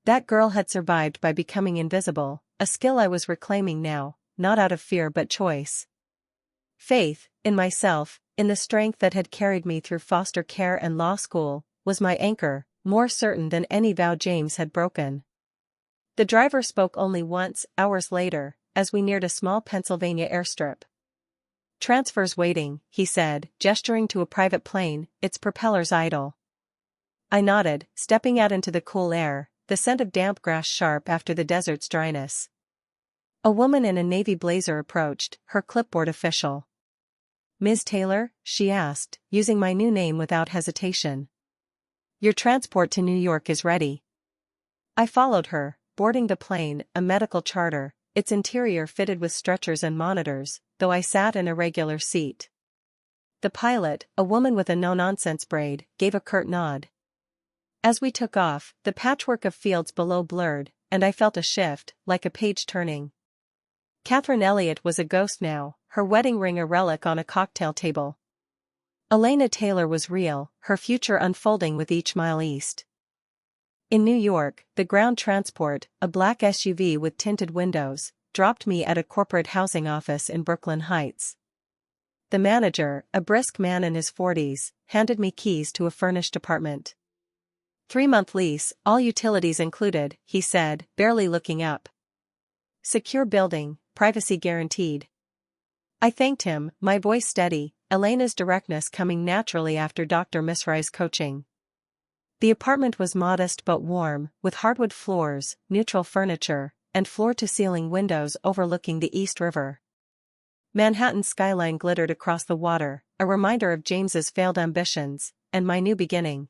That girl had survived by becoming invisible, a skill I was reclaiming now, not out of fear but choice. Faith, in myself, in the strength that had carried me through foster care and law school, was my anchor, more certain than any vow James had broken. The driver spoke only once, hours later, as we neared a small Pennsylvania airstrip. Transfers waiting, he said, gesturing to a private plane, its propellers idle. I nodded, stepping out into the cool air, the scent of damp grass sharp after the desert's dryness. A woman in a navy blazer approached, her clipboard official. Ms. Taylor, she asked, using my new name without hesitation. Your transport to New York is ready. I followed her, boarding the plane, a medical charter, its interior fitted with stretchers and monitors, though I sat in a regular seat. The pilot, a woman with a no-nonsense braid, gave a curt nod. As we took off, the patchwork of fields below blurred, and I felt a shift, like a page turning. Catherine Elliott was a ghost now, her wedding ring a relic on a cocktail table. Elena Taylor was real, her future unfolding with each mile east. In New York, the ground transport, a black SUV with tinted windows, dropped me at a corporate housing office in Brooklyn Heights. The manager, a brisk man in his 40s, handed me keys to a furnished apartment. 3-month lease, all utilities included, he said, barely looking up. Secure building, privacy guaranteed. I thanked him, my voice steady, Elena's directness coming naturally after Dr. Misrai's coaching. The apartment was modest but warm, with hardwood floors, neutral furniture, and floor-to-ceiling windows overlooking the East River. Manhattan's skyline glittered across the water, a reminder of James's failed ambitions, and my new beginning.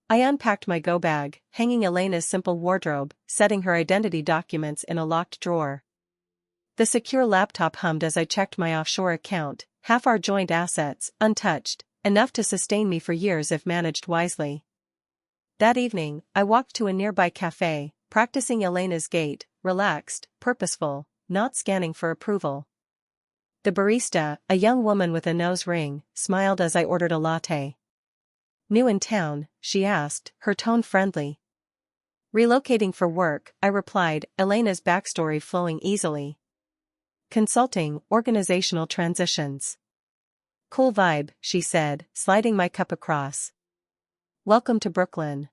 I unpacked my go-bag, hanging Elena's simple wardrobe, setting her identity documents in a locked drawer. The secure laptop hummed as I checked my offshore account, half our joint assets, untouched, enough to sustain me for years if managed wisely. That evening, I walked to a nearby cafe, practicing Elena's gait, relaxed, purposeful, not scanning for approval. The barista, a young woman with a nose ring, smiled as I ordered a latte. New in town, she asked, her tone friendly. Relocating for work, I replied, Elena's backstory flowing easily. Consulting, organizational transitions. Cool vibe, she said, sliding my cup across. Welcome to Brooklyn.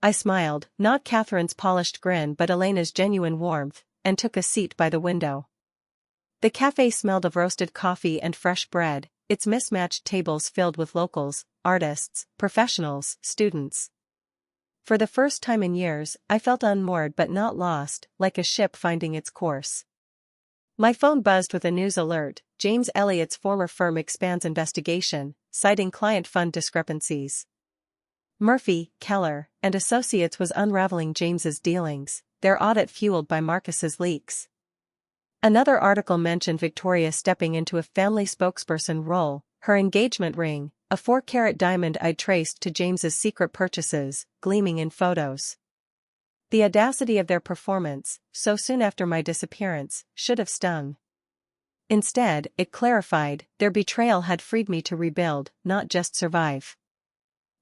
I smiled, not Catherine's polished grin but Elena's genuine warmth, and took a seat by the window. The cafe smelled of roasted coffee and fresh bread, its mismatched tables filled with locals, artists, professionals, students. For the first time in years, I felt unmoored but not lost, like a ship finding its course. My phone buzzed with a news alert: James Elliott's former firm expands investigation, citing client fund discrepancies. Murphy, Keller, and Associates was unraveling James's dealings, their audit fueled by Marcus's leaks. Another article mentioned Victoria stepping into a family spokesperson role, her engagement ring, a 4-carat diamond I'd traced to James's secret purchases, gleaming in photos. The audacity of their performance, so soon after my disappearance, should have stung. Instead, it clarified, their betrayal had freed me to rebuild, not just survive.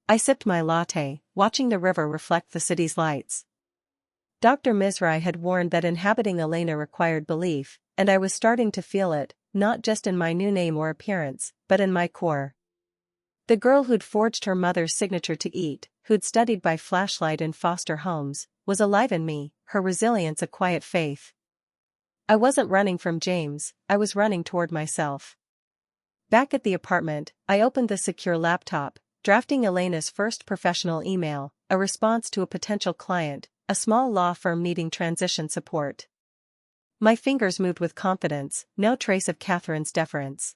I sipped my latte, watching the river reflect the city's lights. Dr. Misrai had warned that inhabiting Elena required belief, and I was starting to feel it, not just in my new name or appearance, but in my core. The girl who'd forged her mother's signature to eat, who'd studied by flashlight in foster homes, was alive in me, her resilience a quiet faith. I wasn't running from James, I was running toward myself. Back at the apartment, I opened the secure laptop, drafting Elena's first professional email, a response to a potential client, a small law firm needing transition support. My fingers moved with confidence, no trace of Catherine's deference.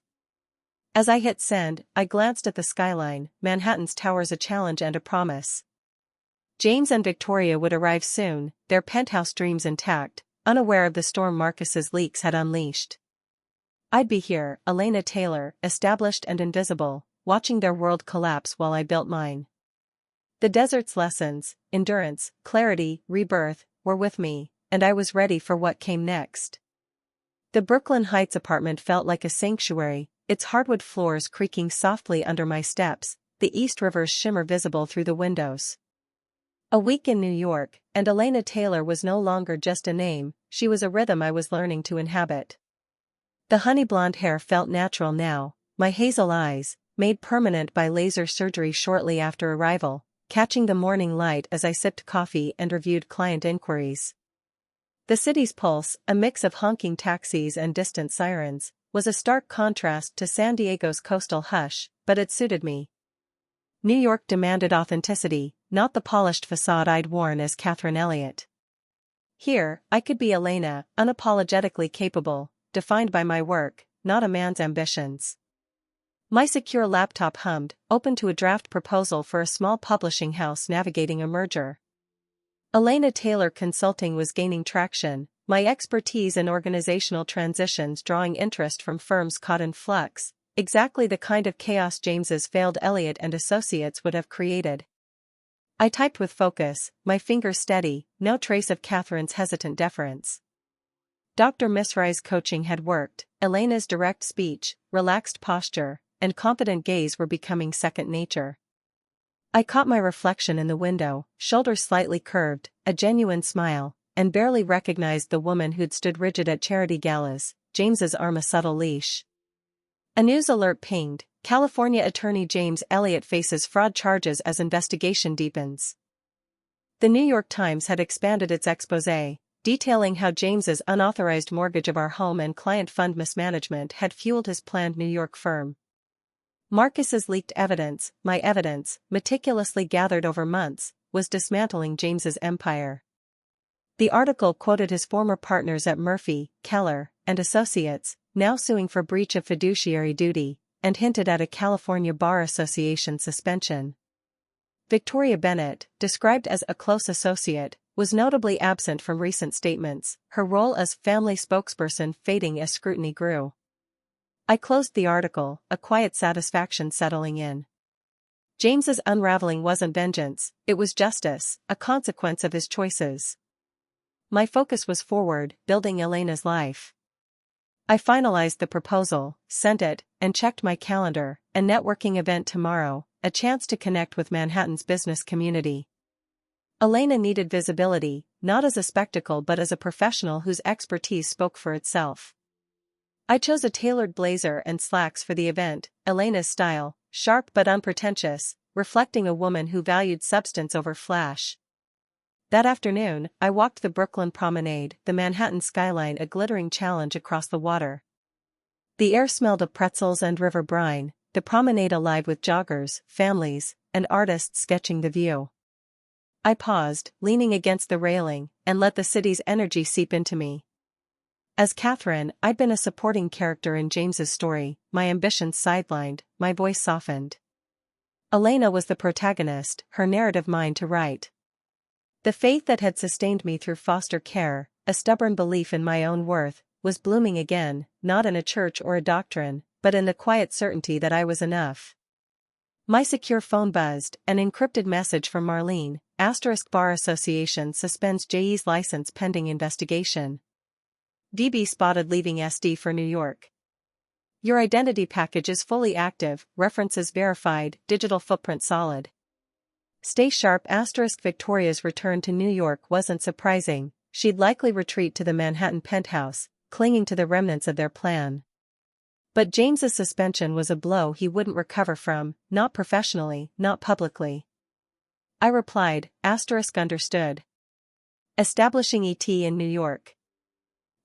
As I hit send, I glanced at the skyline, Manhattan's towers a challenge and a promise. James and Victoria would arrive soon, their penthouse dreams intact, unaware of the storm Marcus's leaks had unleashed. I'd be here, Elena Taylor, established and invisible, watching their world collapse while I built mine. The desert's lessons, endurance, clarity, rebirth, were with me, and I was ready for what came next. The Brooklyn Heights apartment felt like a sanctuary, its hardwood floors creaking softly under my steps, the East River's shimmer visible through the windows. A week in New York, and Elena Taylor was no longer just a name, she was a rhythm I was learning to inhabit. The honey blonde hair felt natural now, my hazel eyes, made permanent by laser surgery shortly after arrival, catching the morning light as I sipped coffee and reviewed client inquiries. The city's pulse, a mix of honking taxis and distant sirens, was a stark contrast to San Diego's coastal hush, but it suited me. New York demanded authenticity, not the polished facade I'd worn as Catherine Elliott. Here, I could be Elena, unapologetically capable, defined by my work, not a man's ambitions. My secure laptop hummed, open to a draft proposal for a small publishing house navigating a merger. Elena Taylor Consulting was gaining traction, my expertise in organizational transitions drawing interest from firms caught in flux, exactly the kind of chaos James's failed Elliott and Associates would have created. I typed with focus, my fingers steady, no trace of Catherine's hesitant deference. Dr. Misrai's coaching had worked, Elena's direct speech, relaxed posture, and confident gaze were becoming second nature. I caught my reflection in the window, shoulders slightly curved, a genuine smile, and barely recognized the woman who'd stood rigid at charity galas, James's arm a subtle leash. A news alert pinged, California attorney James Elliott faces fraud charges as investigation deepens. The New York Times had expanded its exposé, detailing how James's unauthorized mortgage of our home and client fund mismanagement had fueled his planned New York firm. Marcus's leaked evidence, my evidence, meticulously gathered over months, was dismantling James's empire. The article quoted his former partners at Murphy, Keller, and Associates, now suing for breach of fiduciary duty, and hinted at a California Bar Association suspension. Victoria Bennett, described as a close associate, was notably absent from recent statements, her role as family spokesperson fading as scrutiny grew. I closed the article, a quiet satisfaction settling in. James's unraveling wasn't vengeance, it was justice, a consequence of his choices. My focus was forward, building Elena's life. I finalized the proposal, sent it, and checked my calendar, a networking event tomorrow, a chance to connect with Manhattan's business community. Elena needed visibility, not as a spectacle but as a professional whose expertise spoke for itself. I chose a tailored blazer and slacks for the event, Elena's style, sharp but unpretentious, reflecting a woman who valued substance over flash. That afternoon, I walked the Brooklyn Promenade, the Manhattan skyline a glittering challenge across the water. The air smelled of pretzels and river brine, the promenade alive with joggers, families, and artists sketching the view. I paused, leaning against the railing, and let the city's energy seep into me. As Catherine, I'd been a supporting character in James's story, my ambitions sidelined, my voice softened. Elena was the protagonist, her narrative mine to write. The faith that had sustained me through foster care, a stubborn belief in my own worth, was blooming again, not in a church or a doctrine, but in the quiet certainty that I was enough. My secure phone buzzed, an encrypted message from Marlene, *Bar Association suspends JE's license pending investigation. DB spotted leaving SD for New York. Your identity package is fully active, references verified, digital footprint solid. Stay sharp. Victoria's return to New York wasn't surprising, she'd likely retreat to the Manhattan penthouse, clinging to the remnants of their plan. But James's suspension was a blow he wouldn't recover from, not professionally, not publicly. I replied, understood. Establishing ET in New York.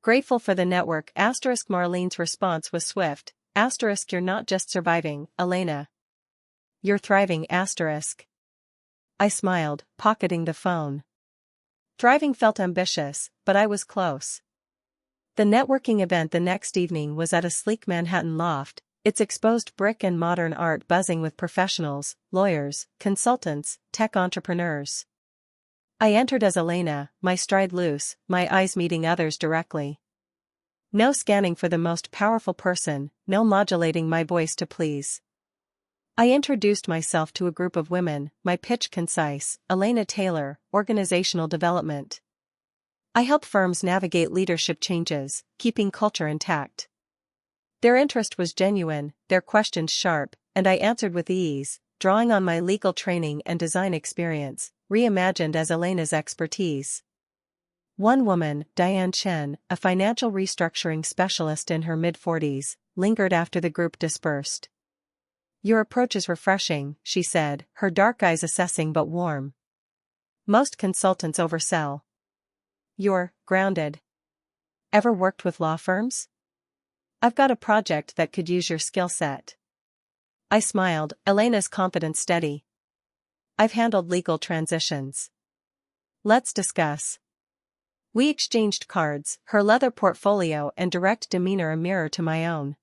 Grateful for the network. Marlene's response was swift. You're not just surviving, Elena. You're thriving. I smiled, pocketing the phone. Thriving felt ambitious, but I was close. The networking event the next evening was at a sleek Manhattan loft, its exposed brick and modern art buzzing with professionals, lawyers, consultants, tech entrepreneurs. I entered as Elena, my stride loose, my eyes meeting others directly. No scanning for the most powerful person, no modulating my voice to please. I introduced myself to a group of women, my pitch concise, Elena Taylor, organizational development. I help firms navigate leadership changes, keeping culture intact. Their interest was genuine, their questions sharp, and I answered with ease, drawing on my legal training and design experience, reimagined as Elena's expertise. One woman, Diane Chen, a financial restructuring specialist in her mid-40s, lingered after the group dispersed. Your approach is refreshing, she said, her dark eyes assessing but warm. Most consultants oversell. You're grounded. Ever worked with law firms? I've got a project that could use your skill set. I smiled, Elena's confidence steady. I've handled legal transitions. Let's discuss. We exchanged cards, her leather portfolio and direct demeanor a mirror to my own.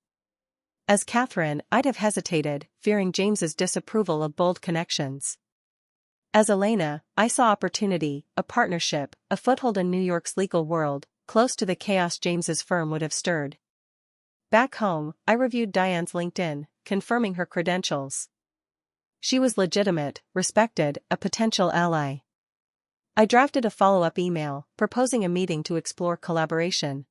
As Catherine, I'd have hesitated, fearing James's disapproval of bold connections. As Elena, I saw opportunity, a partnership, a foothold in New York's legal world, close to the chaos James's firm would have stirred. Back home, I reviewed Diane's LinkedIn, confirming her credentials. She was legitimate, respected, a potential ally. I drafted a follow-up email, proposing a meeting to explore collaboration.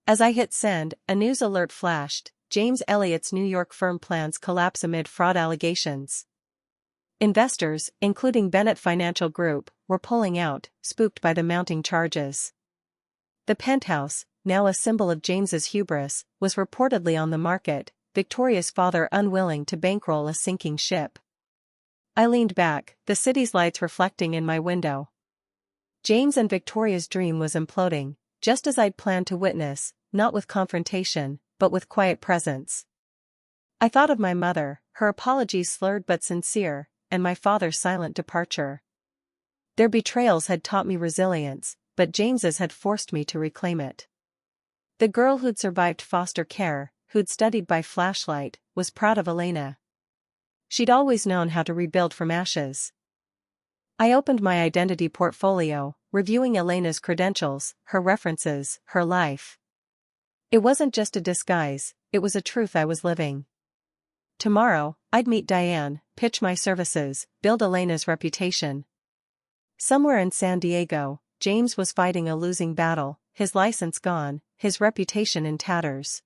As I hit send, a news alert flashed. James Elliott's New York firm plans collapse amid fraud allegations. Investors, including Bennett Financial Group, were pulling out, spooked by the mounting charges. The penthouse, now a symbol of James's hubris, was reportedly on the market, Victoria's father unwilling to bankroll a sinking ship. I leaned back, the city's lights reflecting in my window. James and Victoria's dream was imploding, just as I'd planned to witness, not with confrontation, but with quiet presence. I thought of my mother, her apologies slurred but sincere, and my father's silent departure. Their betrayals had taught me resilience, but James's had forced me to reclaim it. The girl who'd survived foster care, who'd studied by flashlight, was proud of Elena. She'd always known how to rebuild from ashes. I opened my identity portfolio, reviewing Elena's credentials, her references, her life. It wasn't just a disguise, it was a truth I was living. Tomorrow, I'd meet Diane, pitch my services, build Elena's reputation. Somewhere in San Diego, James was fighting a losing battle, his license gone, his reputation in tatters.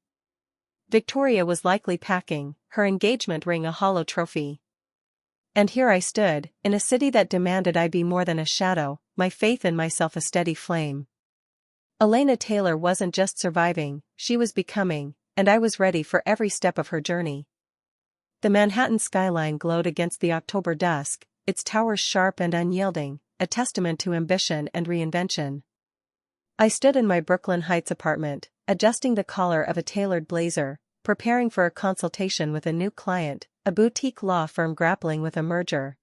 Victoria was likely packing, her engagement ring a hollow trophy. And here I stood, in a city that demanded I be more than a shadow, my faith in myself a steady flame. Elena Taylor wasn't just surviving, she was becoming, and I was ready for every step of her journey. The Manhattan skyline glowed against the October dusk, its towers sharp and unyielding, a testament to ambition and reinvention. I stood in my Brooklyn Heights apartment, adjusting the collar of a tailored blazer, preparing for a consultation with a new client, a boutique law firm grappling with a merger.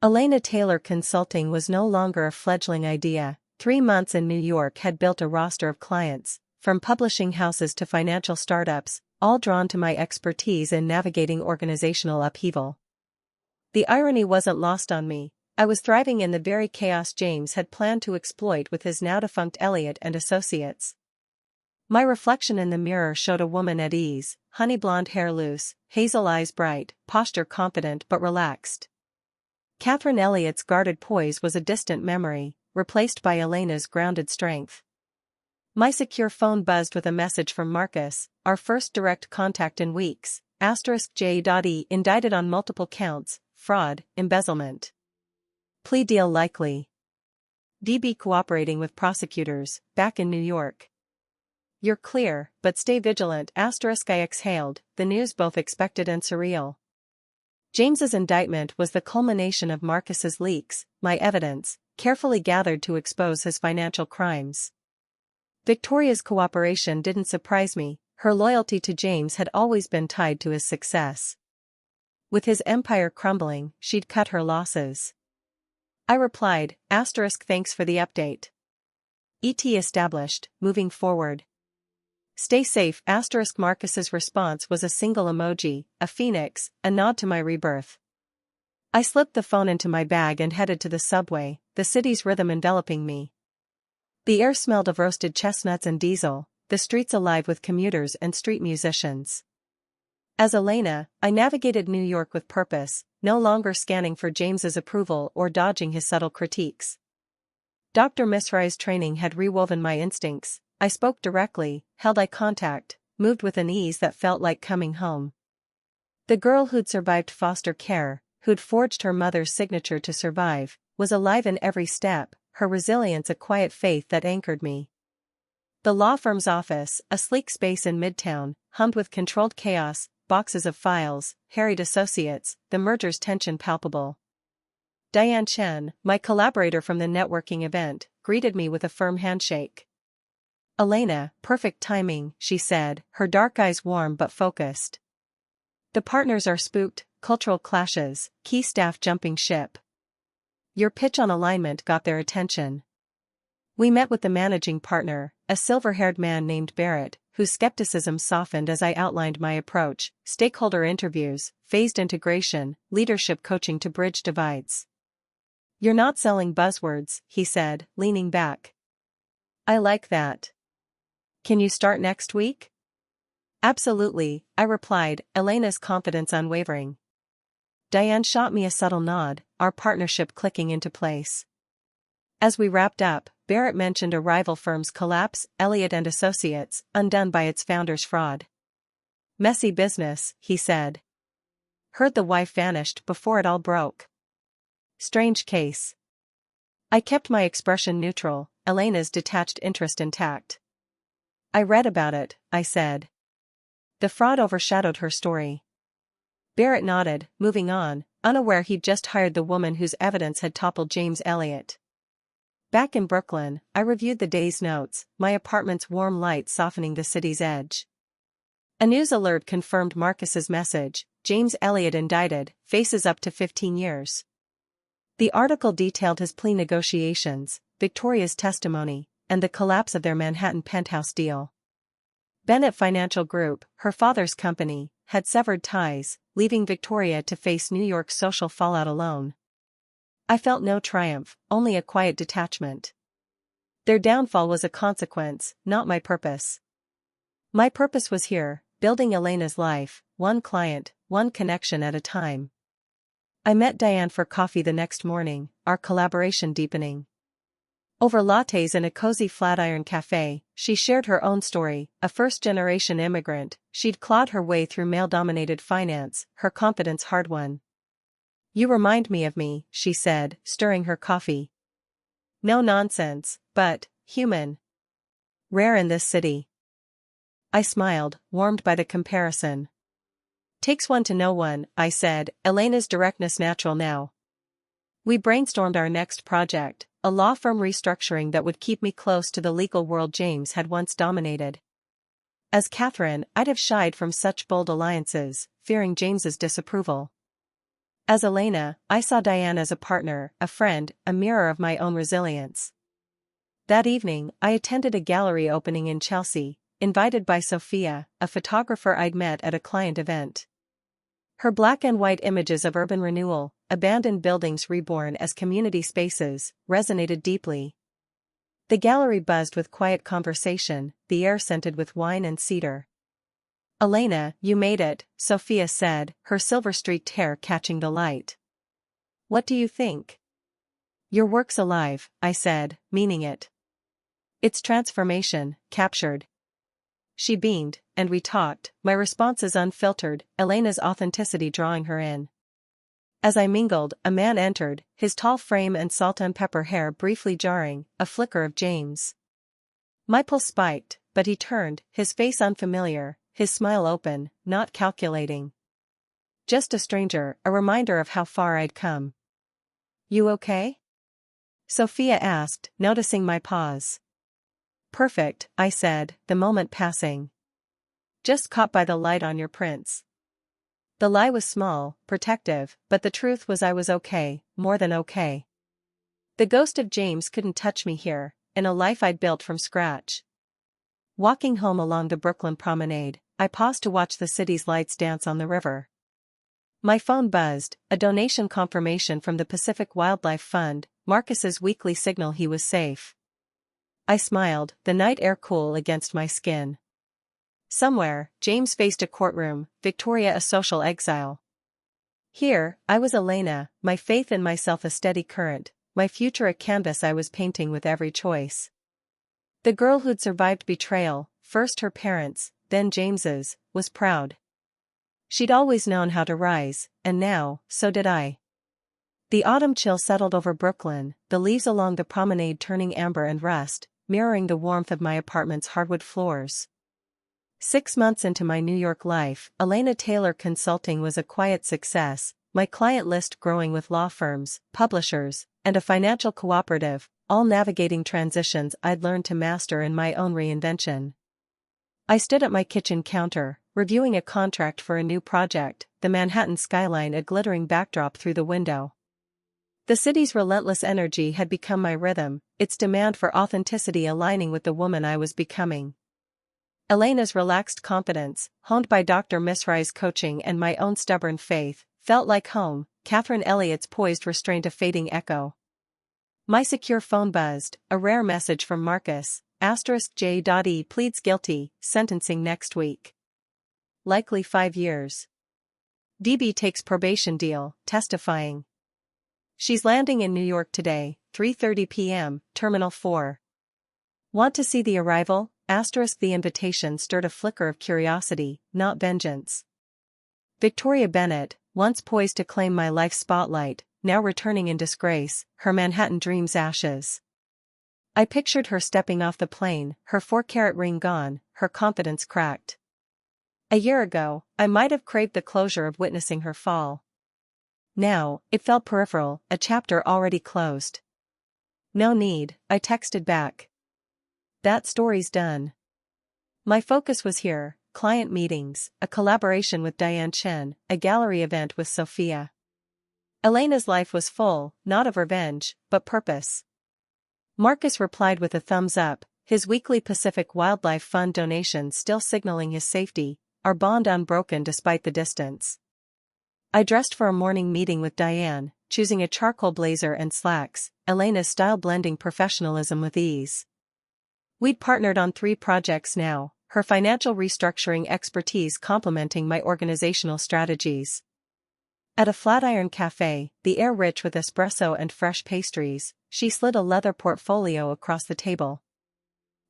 Elena Taylor Consulting was no longer a fledgling idea. 3 months in New York had built a roster of clients, from publishing houses to financial startups, all drawn to my expertise in navigating organizational upheaval. The irony wasn't lost on me. I was thriving in the very chaos James had planned to exploit with his now-defunct Elliott and Associates. My reflection in the mirror showed a woman at ease, honey blonde hair loose, hazel eyes bright, posture confident but relaxed. Catherine Elliott's guarded poise was a distant memory, replaced by Elena's grounded strength. My secure phone buzzed with a message from Marcus, our first direct contact in weeks, *J.E. indicted on multiple counts, fraud, embezzlement. Plea deal likely. DB cooperating with prosecutors, back in New York. You're clear, but stay vigilant, I exhaled, the news both expected and surreal. James's indictment was the culmination of Marcus's leaks, my evidence, carefully gathered to expose his financial crimes. Victoria's cooperation didn't surprise me, her loyalty to James had always been tied to his success. With his empire crumbling, she'd cut her losses. I replied, *thanks for the update. ET established, moving forward. Stay safe, *. Marcus's response was a single emoji, a phoenix, a nod to my rebirth. I slipped the phone into my bag and headed to the subway, the city's rhythm enveloping me. The air smelled of roasted chestnuts and diesel, the streets alive with commuters and street musicians. As Elena, I navigated New York with purpose, no longer scanning for James's approval or dodging his subtle critiques. Dr. Misrai's training had rewoven my instincts. I spoke directly, held eye contact, moved with an ease that felt like coming home. The girl who'd survived foster care, who'd forged her mother's signature to survive, was alive in every step, her resilience a quiet faith that anchored me. The law firm's office, a sleek space in Midtown, hummed with controlled chaos, boxes of files, harried associates, the merger's tension palpable. Diane Chen, my collaborator from the networking event, greeted me with a firm handshake. Elena, perfect timing, she said, her dark eyes warm but focused. The partners are spooked, cultural clashes, key staff jumping ship. Your pitch on alignment got their attention. We met with the managing partner, a silver-haired man named Barrett, whose skepticism softened as I outlined my approach, stakeholder interviews, phased integration, leadership coaching to bridge divides. You're not selling buzzwords, he said, leaning back. I like that. Can you start next week? Absolutely, I replied, Elena's confidence unwavering. Diane shot me a subtle nod, our partnership clicking into place. As we wrapped up, Barrett mentioned a rival firm's collapse, Elliott and Associates, undone by its founder's fraud. Messy business, he said. Heard the wife vanished before it all broke. Strange case. I kept my expression neutral, Elena's detached interest intact. I read about it, I said. The fraud overshadowed her story. Barrett nodded, moving on, unaware he'd just hired the woman whose evidence had toppled James Elliott. Back in Brooklyn, I reviewed the day's notes, my apartment's warm light softening the city's edge. A news alert confirmed Marcus's message: James Elliott indicted, faces up to 15 years. The article detailed his plea negotiations, Victoria's testimony, and the collapse of their Manhattan penthouse deal. Bennett Financial Group, her father's company, had severed ties, leaving Victoria to face New York's social fallout alone. I felt no triumph, only a quiet detachment. Their downfall was a consequence, not my purpose. My purpose was here, building Elena's life, one client, one connection at a time. I met Diane for coffee the next morning, our collaboration deepening. Over lattes in a cozy Flatiron cafe, she shared her own story: a first-generation immigrant, she'd clawed her way through male-dominated finance, her confidence hard-won. "You remind me of me," she said, stirring her coffee. "No nonsense, but human. Rare in this city." I smiled, warmed by the comparison. "Takes one to know one," I said, Elena's directness natural now. We brainstormed our next project, a law firm restructuring that would keep me close to the legal world James had once dominated. As Catherine, I'd have shied from such bold alliances, fearing James's disapproval. As Elena, I saw Diane as a partner, a friend, a mirror of my own resilience. That evening, I attended a gallery opening in Chelsea, invited by Sophia, a photographer I'd met at a client event. Her black and white images of urban renewal, abandoned buildings reborn as community spaces, resonated deeply. The gallery buzzed with quiet conversation, the air scented with wine and cedar. "Elena, you made it," Sophia said, her silver-streaked hair catching the light. "What do you think?" "Your work's alive," I said, meaning it. "It's transformation, captured." She beamed, and we talked, my responses unfiltered, Elena's authenticity drawing her in. As I mingled, a man entered, his tall frame and salt and pepper hair briefly jarring, a flicker of James. My pulse spiked, but he turned, his face unfamiliar, his smile open, not calculating. Just a stranger, a reminder of how far I'd come. "You okay?" Sophia asked, noticing my pause. "Perfect," I said, the moment passing. "Just caught by the light on your prints." The lie was small, protective, but the truth was I was okay, more than okay. The ghost of James couldn't touch me here, in a life I'd built from scratch. Walking home along the Brooklyn promenade, I paused to watch the city's lights dance on the river. My phone buzzed, a donation confirmation from the Pacific Wildlife Fund, Marcus's weekly signal he was safe. I smiled, the night air cool against my skin. Somewhere, James faced a courtroom, Victoria a social exile. Here, I was Elena, my faith in myself a steady current, my future a canvas I was painting with every choice. The girl who'd survived betrayal, first her parents', then James's, was proud. She'd always known how to rise, and now, so did I. The autumn chill settled over Brooklyn, the leaves along the promenade turning amber and rust, mirroring the warmth of my apartment's hardwood floors. 6 months into my New York life, Elena Taylor Consulting was a quiet success, my client list growing with law firms, publishers, and a financial cooperative, all navigating transitions I'd learned to master in my own reinvention. I stood at my kitchen counter, reviewing a contract for a new project, the Manhattan skyline a glittering backdrop through the window. The city's relentless energy had become my rhythm, its demand for authenticity aligning with the woman I was becoming. Elena's relaxed confidence, honed by Dr. Misrai's coaching and my own stubborn faith, felt like home. Catherine Elliott's poised restraint a fading echo. My secure phone buzzed, a rare message from Marcus, *J.E. pleads guilty, sentencing next week. Likely 5 years. DB takes probation deal, testifying. She's landing in New York today, 3:30 p.m., Terminal 4. Want to see the arrival? The invitation stirred a flicker of curiosity, not vengeance. Victoria Bennett, once poised to claim my life's spotlight, now returning in disgrace, her Manhattan dreams ashes. I pictured her stepping off the plane, her 4-carat ring gone, her confidence cracked. A year ago, I might have craved the closure of witnessing her fall. Now, it felt peripheral, a chapter already closed. No need, I texted back. That story's done. My focus was here: client meetings, a collaboration with Diane Chen, a gallery event with Sophia. Elena's life was full, not of revenge, but purpose. Marcus replied with a thumbs up, his weekly Pacific Wildlife Fund donation still signaling his safety, our bond unbroken despite the distance. I dressed for a morning meeting with Diane, choosing a charcoal blazer and slacks, Elena's style blending professionalism with ease. We'd partnered on 3 projects now, her financial restructuring expertise complementing my organizational strategies. At a Flatiron cafe, the air rich with espresso and fresh pastries, she slid a leather portfolio across the table.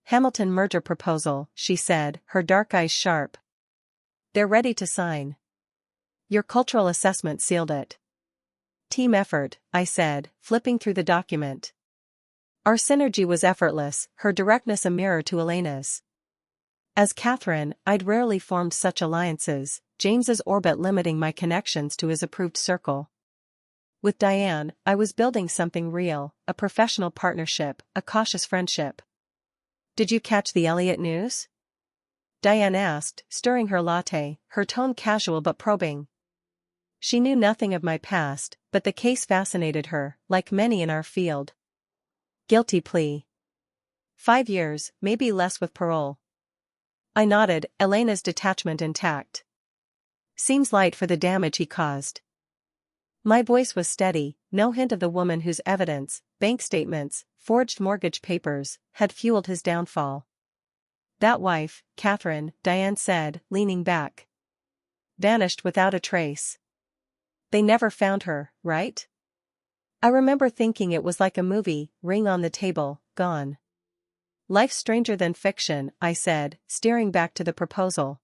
Hamilton merger proposal, she said, her dark eyes sharp. They're ready to sign. Your cultural assessment sealed it. Team effort, I said, flipping through the document. Our synergy was effortless, her directness a mirror to Elena's. As Catherine, I'd rarely formed such alliances, James's orbit limiting my connections to his approved circle. With Diane, I was building something real, a professional partnership, a cautious friendship. Did you catch the Elliott news? Diane asked, stirring her latte, her tone casual but probing. She knew nothing of my past, but the case fascinated her, like many in our field. Guilty plea. 5 years, maybe less with parole. I nodded, Elena's detachment intact. Seems light for the damage he caused. My voice was steady, no hint of the woman whose evidence, bank statements, forged mortgage papers, had fueled his downfall. That wife, Catherine, Diane said, leaning back. Vanished without a trace. They never found her, right? I remember thinking it was like a movie, ring on the table, gone. Life's stranger than fiction, I said, steering back to the proposal.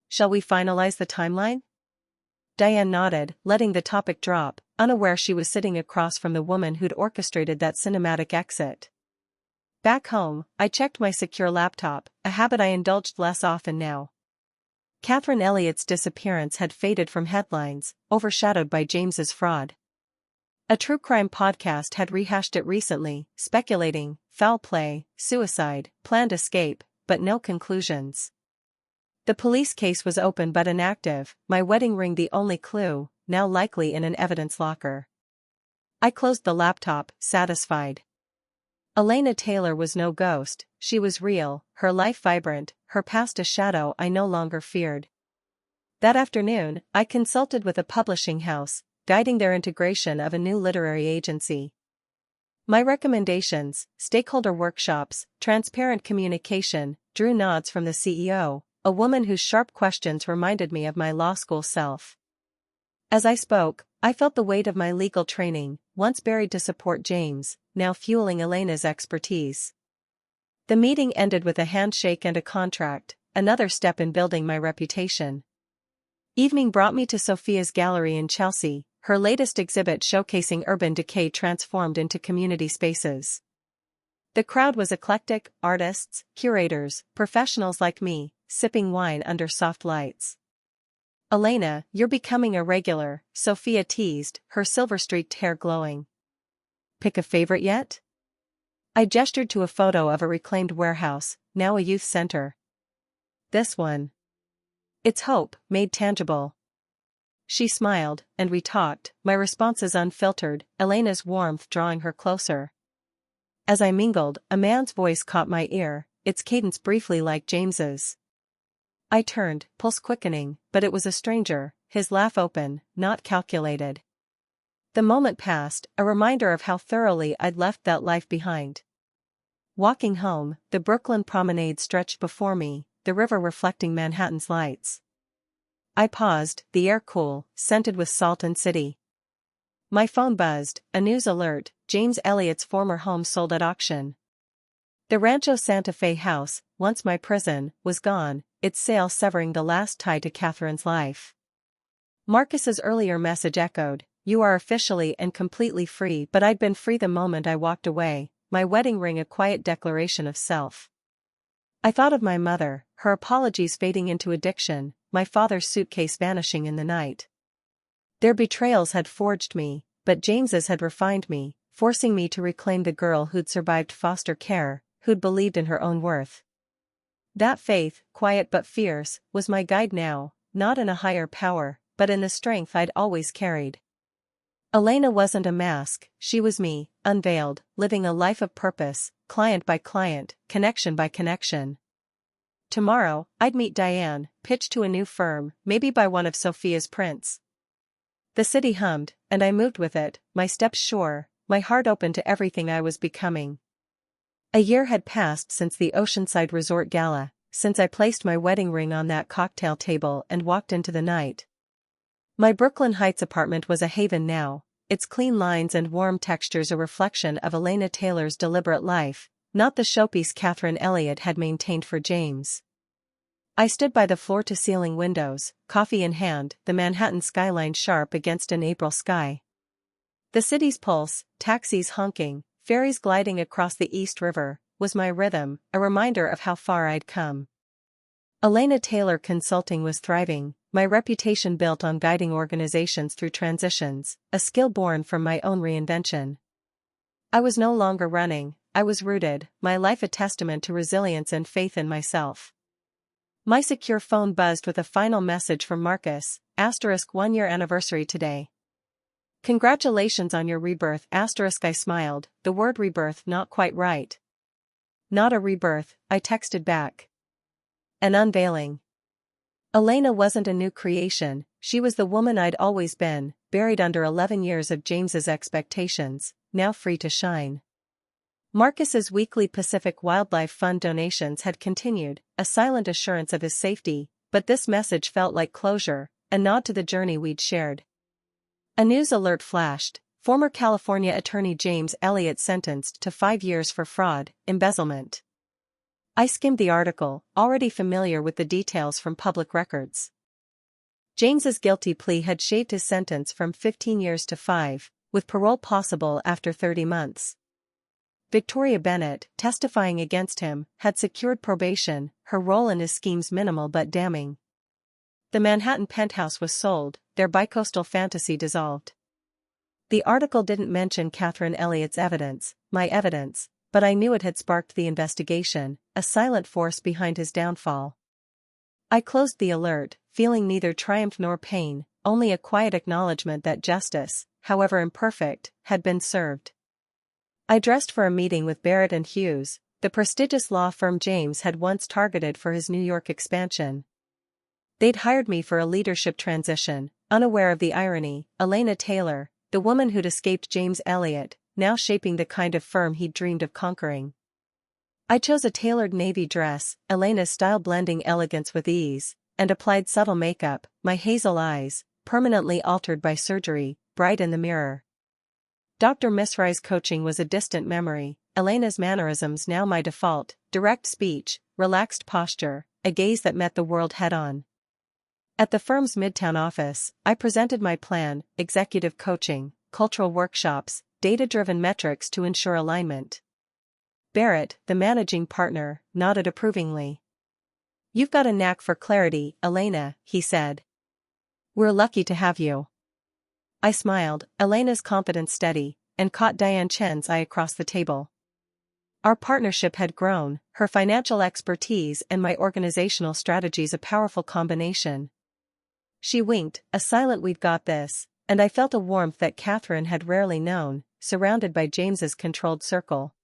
Shall we finalize the timeline? Diane nodded, letting the topic drop, unaware she was sitting across from the woman who'd orchestrated that cinematic exit. Back home, I checked my secure laptop, a habit I indulged less often now. Catherine Elliott's disappearance had faded from headlines, overshadowed by James's fraud. A true crime podcast had rehashed it recently, speculating, foul play, suicide, planned escape, but no conclusions. The police case was open but inactive, my wedding ring the only clue, now likely in an evidence locker. I closed the laptop, satisfied. Elena Taylor was no ghost, she was real, her life vibrant, her past a shadow I no longer feared. That afternoon, I consulted with a publishing house, guiding their integration of a new literary agency. My recommendations, stakeholder workshops, transparent communication, drew nods from the CEO, a woman whose sharp questions reminded me of my law school self. As I spoke, I felt the weight of my legal training, once buried to support James, now fueling Elena's expertise. The meeting ended with a handshake and a contract, another step in building my reputation. Evening brought me to Sophia's gallery in Chelsea, her latest exhibit showcasing urban decay transformed into community spaces. The crowd was eclectic, artists, curators, professionals like me, sipping wine under soft lights. Elena, you're becoming a regular, Sophia teased, her silver-streaked hair glowing. Pick a favorite yet? I gestured to a photo of a reclaimed warehouse, now a youth center. This one. It's hope, made tangible. She smiled, and we talked, my responses unfiltered, Elena's warmth drawing her closer. As I mingled, a man's voice caught my ear, its cadence briefly like James's. I turned, pulse quickening, but it was a stranger, his laugh open, not calculated. The moment passed, a reminder of how thoroughly I'd left that life behind. Walking home, the Brooklyn promenade stretched before me, the river reflecting Manhattan's lights. I paused, the air cool, scented with salt and city. My phone buzzed, a news alert, James Elliott's former home sold at auction. The Rancho Santa Fe house, once my prison, was gone, its sale severing the last tie to Catherine's life. Marcus's earlier message echoed, "You are officially and completely free," but I'd been free the moment I walked away, my wedding ring a quiet declaration of self. I thought of my mother, her apologies fading into addiction, my father's suitcase vanishing in the night. Their betrayals had forged me, but James's had refined me, forcing me to reclaim the girl who'd survived foster care, who'd believed in her own worth. That faith, quiet but fierce, was my guide now, not in a higher power, but in the strength I'd always carried. Elena wasn't a mask, she was me, unveiled, living a life of purpose, client by client, connection by connection. Tomorrow, I'd meet Diane, pitch to a new firm, maybe by one of Sophia's prints. The city hummed, and I moved with it, my steps sure, my heart open to everything I was becoming. A year had passed since the Oceanside Resort Gala, since I placed my wedding ring on that cocktail table and walked into the night. My Brooklyn Heights apartment was a haven now, its clean lines and warm textures a reflection of Elena Taylor's deliberate life, not the showpiece Catherine Elliott had maintained for James. I stood by the floor-to-ceiling windows, coffee in hand, the Manhattan skyline sharp against an April sky. The city's pulse, taxis honking, ferries gliding across the East River, was my rhythm, a reminder of how far I'd come. Elena Taylor Consulting was thriving, my reputation built on guiding organizations through transitions, a skill born from my own reinvention. I was no longer running, I was rooted, my life a testament to resilience and faith in myself. My secure phone buzzed with a final message from Marcus, *, 1 year anniversary today. Congratulations on your rebirth, *, I smiled, the word rebirth not quite right. Not a rebirth, I texted back. An unveiling. Elena wasn't a new creation, she was the woman I'd always been, buried under 11 years of James's expectations, now free to shine. Marcus's weekly Pacific Wildlife Fund donations had continued, a silent assurance of his safety, but this message felt like closure, a nod to the journey we'd shared. A news alert flashed, former California attorney James Elliott sentenced to 5 years for fraud, embezzlement. I skimmed the article, already familiar with the details from public records. James's guilty plea had shaved his sentence from 15 years to 5, with parole possible after 30 months. Victoria Bennett, testifying against him, had secured probation, her role in his schemes minimal but damning. The Manhattan penthouse was sold, their bicoastal fantasy dissolved. The article didn't mention Catherine Elliott's evidence, my evidence, but I knew it had sparked the investigation, a silent force behind his downfall. I closed the alert, feeling neither triumph nor pain, only a quiet acknowledgement that justice, however imperfect, had been served. I dressed for a meeting with Barrett and Hughes, the prestigious law firm James had once targeted for his New York expansion. They'd hired me for a leadership transition, unaware of the irony. Elena Taylor, the woman who'd escaped James Elliott, now shaping the kind of firm he'd dreamed of conquering. I chose a tailored navy dress, Elena's style blending elegance with ease, and applied subtle makeup, my hazel eyes, permanently altered by surgery, bright in the mirror. Dr. Misrai's coaching was a distant memory, Elena's mannerisms now my default, direct speech, relaxed posture, a gaze that met the world head-on. At the firm's Midtown office, I presented my plan, executive coaching, cultural workshops, data-driven metrics to ensure alignment. Barrett, the managing partner, nodded approvingly. "You've got a knack for clarity, Elena," he said. "We're lucky to have you." I smiled, Elena's confidence steady, and caught Diane Chen's eye across the table. Our partnership had grown, her financial expertise and my organizational strategies a powerful combination. She winked, a silent "we've got this," and I felt a warmth that Catherine had rarely known, surrounded by James's controlled circle.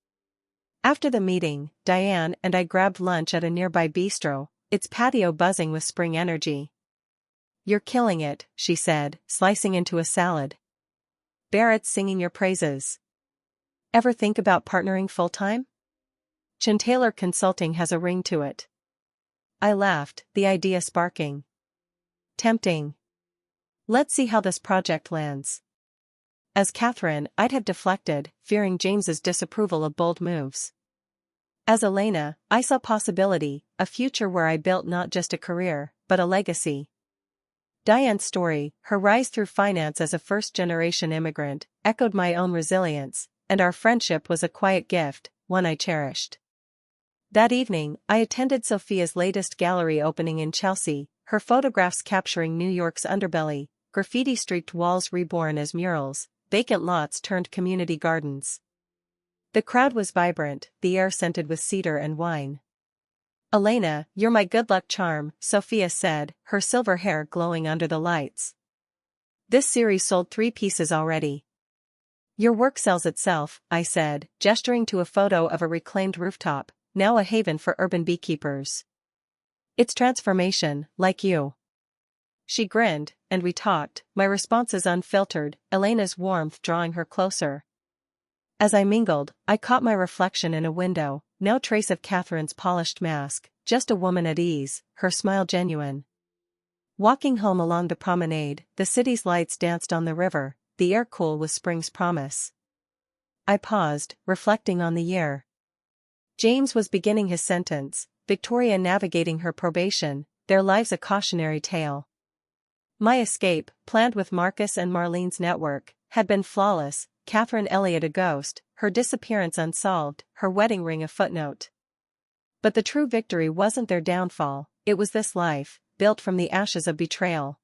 After the meeting, Diane and I grabbed lunch at a nearby bistro, its patio buzzing with spring energy. "You're killing it," she said, slicing into a salad. "Barrett's singing your praises. Ever think about partnering full-time? Chen Taylor Consulting has a ring to it." I laughed, the idea sparking. Tempting. Let's see how this project lands. As Catherine, I'd have deflected, fearing James's disapproval of bold moves. As Elena, I saw possibility, a future where I built not just a career, but a legacy. Diane's story, her rise through finance as a first-generation immigrant, echoed my own resilience, and our friendship was a quiet gift, one I cherished. That evening, I attended Sophia's latest gallery opening in Chelsea, her photographs capturing New York's underbelly, graffiti-streaked walls reborn as murals, vacant lots turned community gardens. The crowd was vibrant, the air scented with cedar and wine. "Elena, you're my good luck charm," Sophia said, her silver hair glowing under the lights. "This series sold 3 pieces already." "Your work sells itself," I said, gesturing to a photo of a reclaimed rooftop, now a haven for urban beekeepers. "It's transformation, like you." She grinned, and we talked, my responses unfiltered, Elena's warmth drawing her closer. As I mingled, I caught my reflection in a window, no trace of Catherine's polished mask, just a woman at ease, her smile genuine. Walking home along the promenade, the city's lights danced on the river, the air cool with spring's promise. I paused, reflecting on the year. James was beginning his sentence, Victoria navigating her probation, their lives a cautionary tale. My escape, planned with Marcus and Marlene's network, had been flawless, Catherine Elliott a ghost, her disappearance unsolved, her wedding ring a footnote. But the true victory wasn't their downfall, it was this life, built from the ashes of betrayal.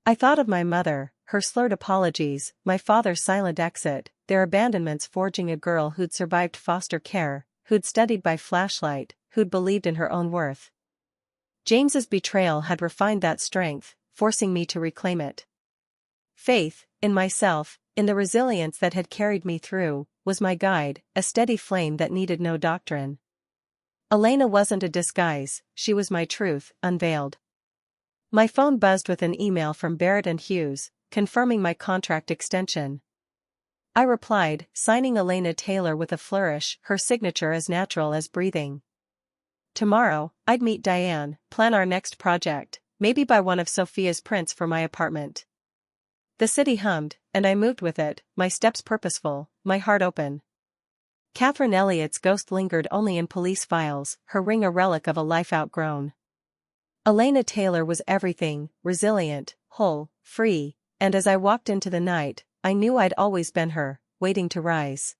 I thought of my mother, her slurred apologies, my father's silent exit, their abandonments forging a girl who'd survived foster care, who'd studied by flashlight, who'd believed in her own worth. James's betrayal had refined that strength, forcing me to reclaim it. Faith, in myself, in the resilience that had carried me through, was my guide, a steady flame that needed no doctrine. Elena wasn't a disguise, she was my truth, unveiled. My phone buzzed with an email from Barrett and Hughes, confirming my contract extension. I replied, signing Elena Taylor with a flourish, her signature as natural as breathing. Tomorrow, I'd meet Diane, plan our next project, maybe buy one of Sophia's prints for my apartment. The city hummed, and I moved with it, my steps purposeful, my heart open. Catherine Elliott's ghost lingered only in police files, her ring a relic of a life outgrown. Elena Taylor was everything, resilient, whole, free, and as I walked into the night, I knew I'd always been her, waiting to rise.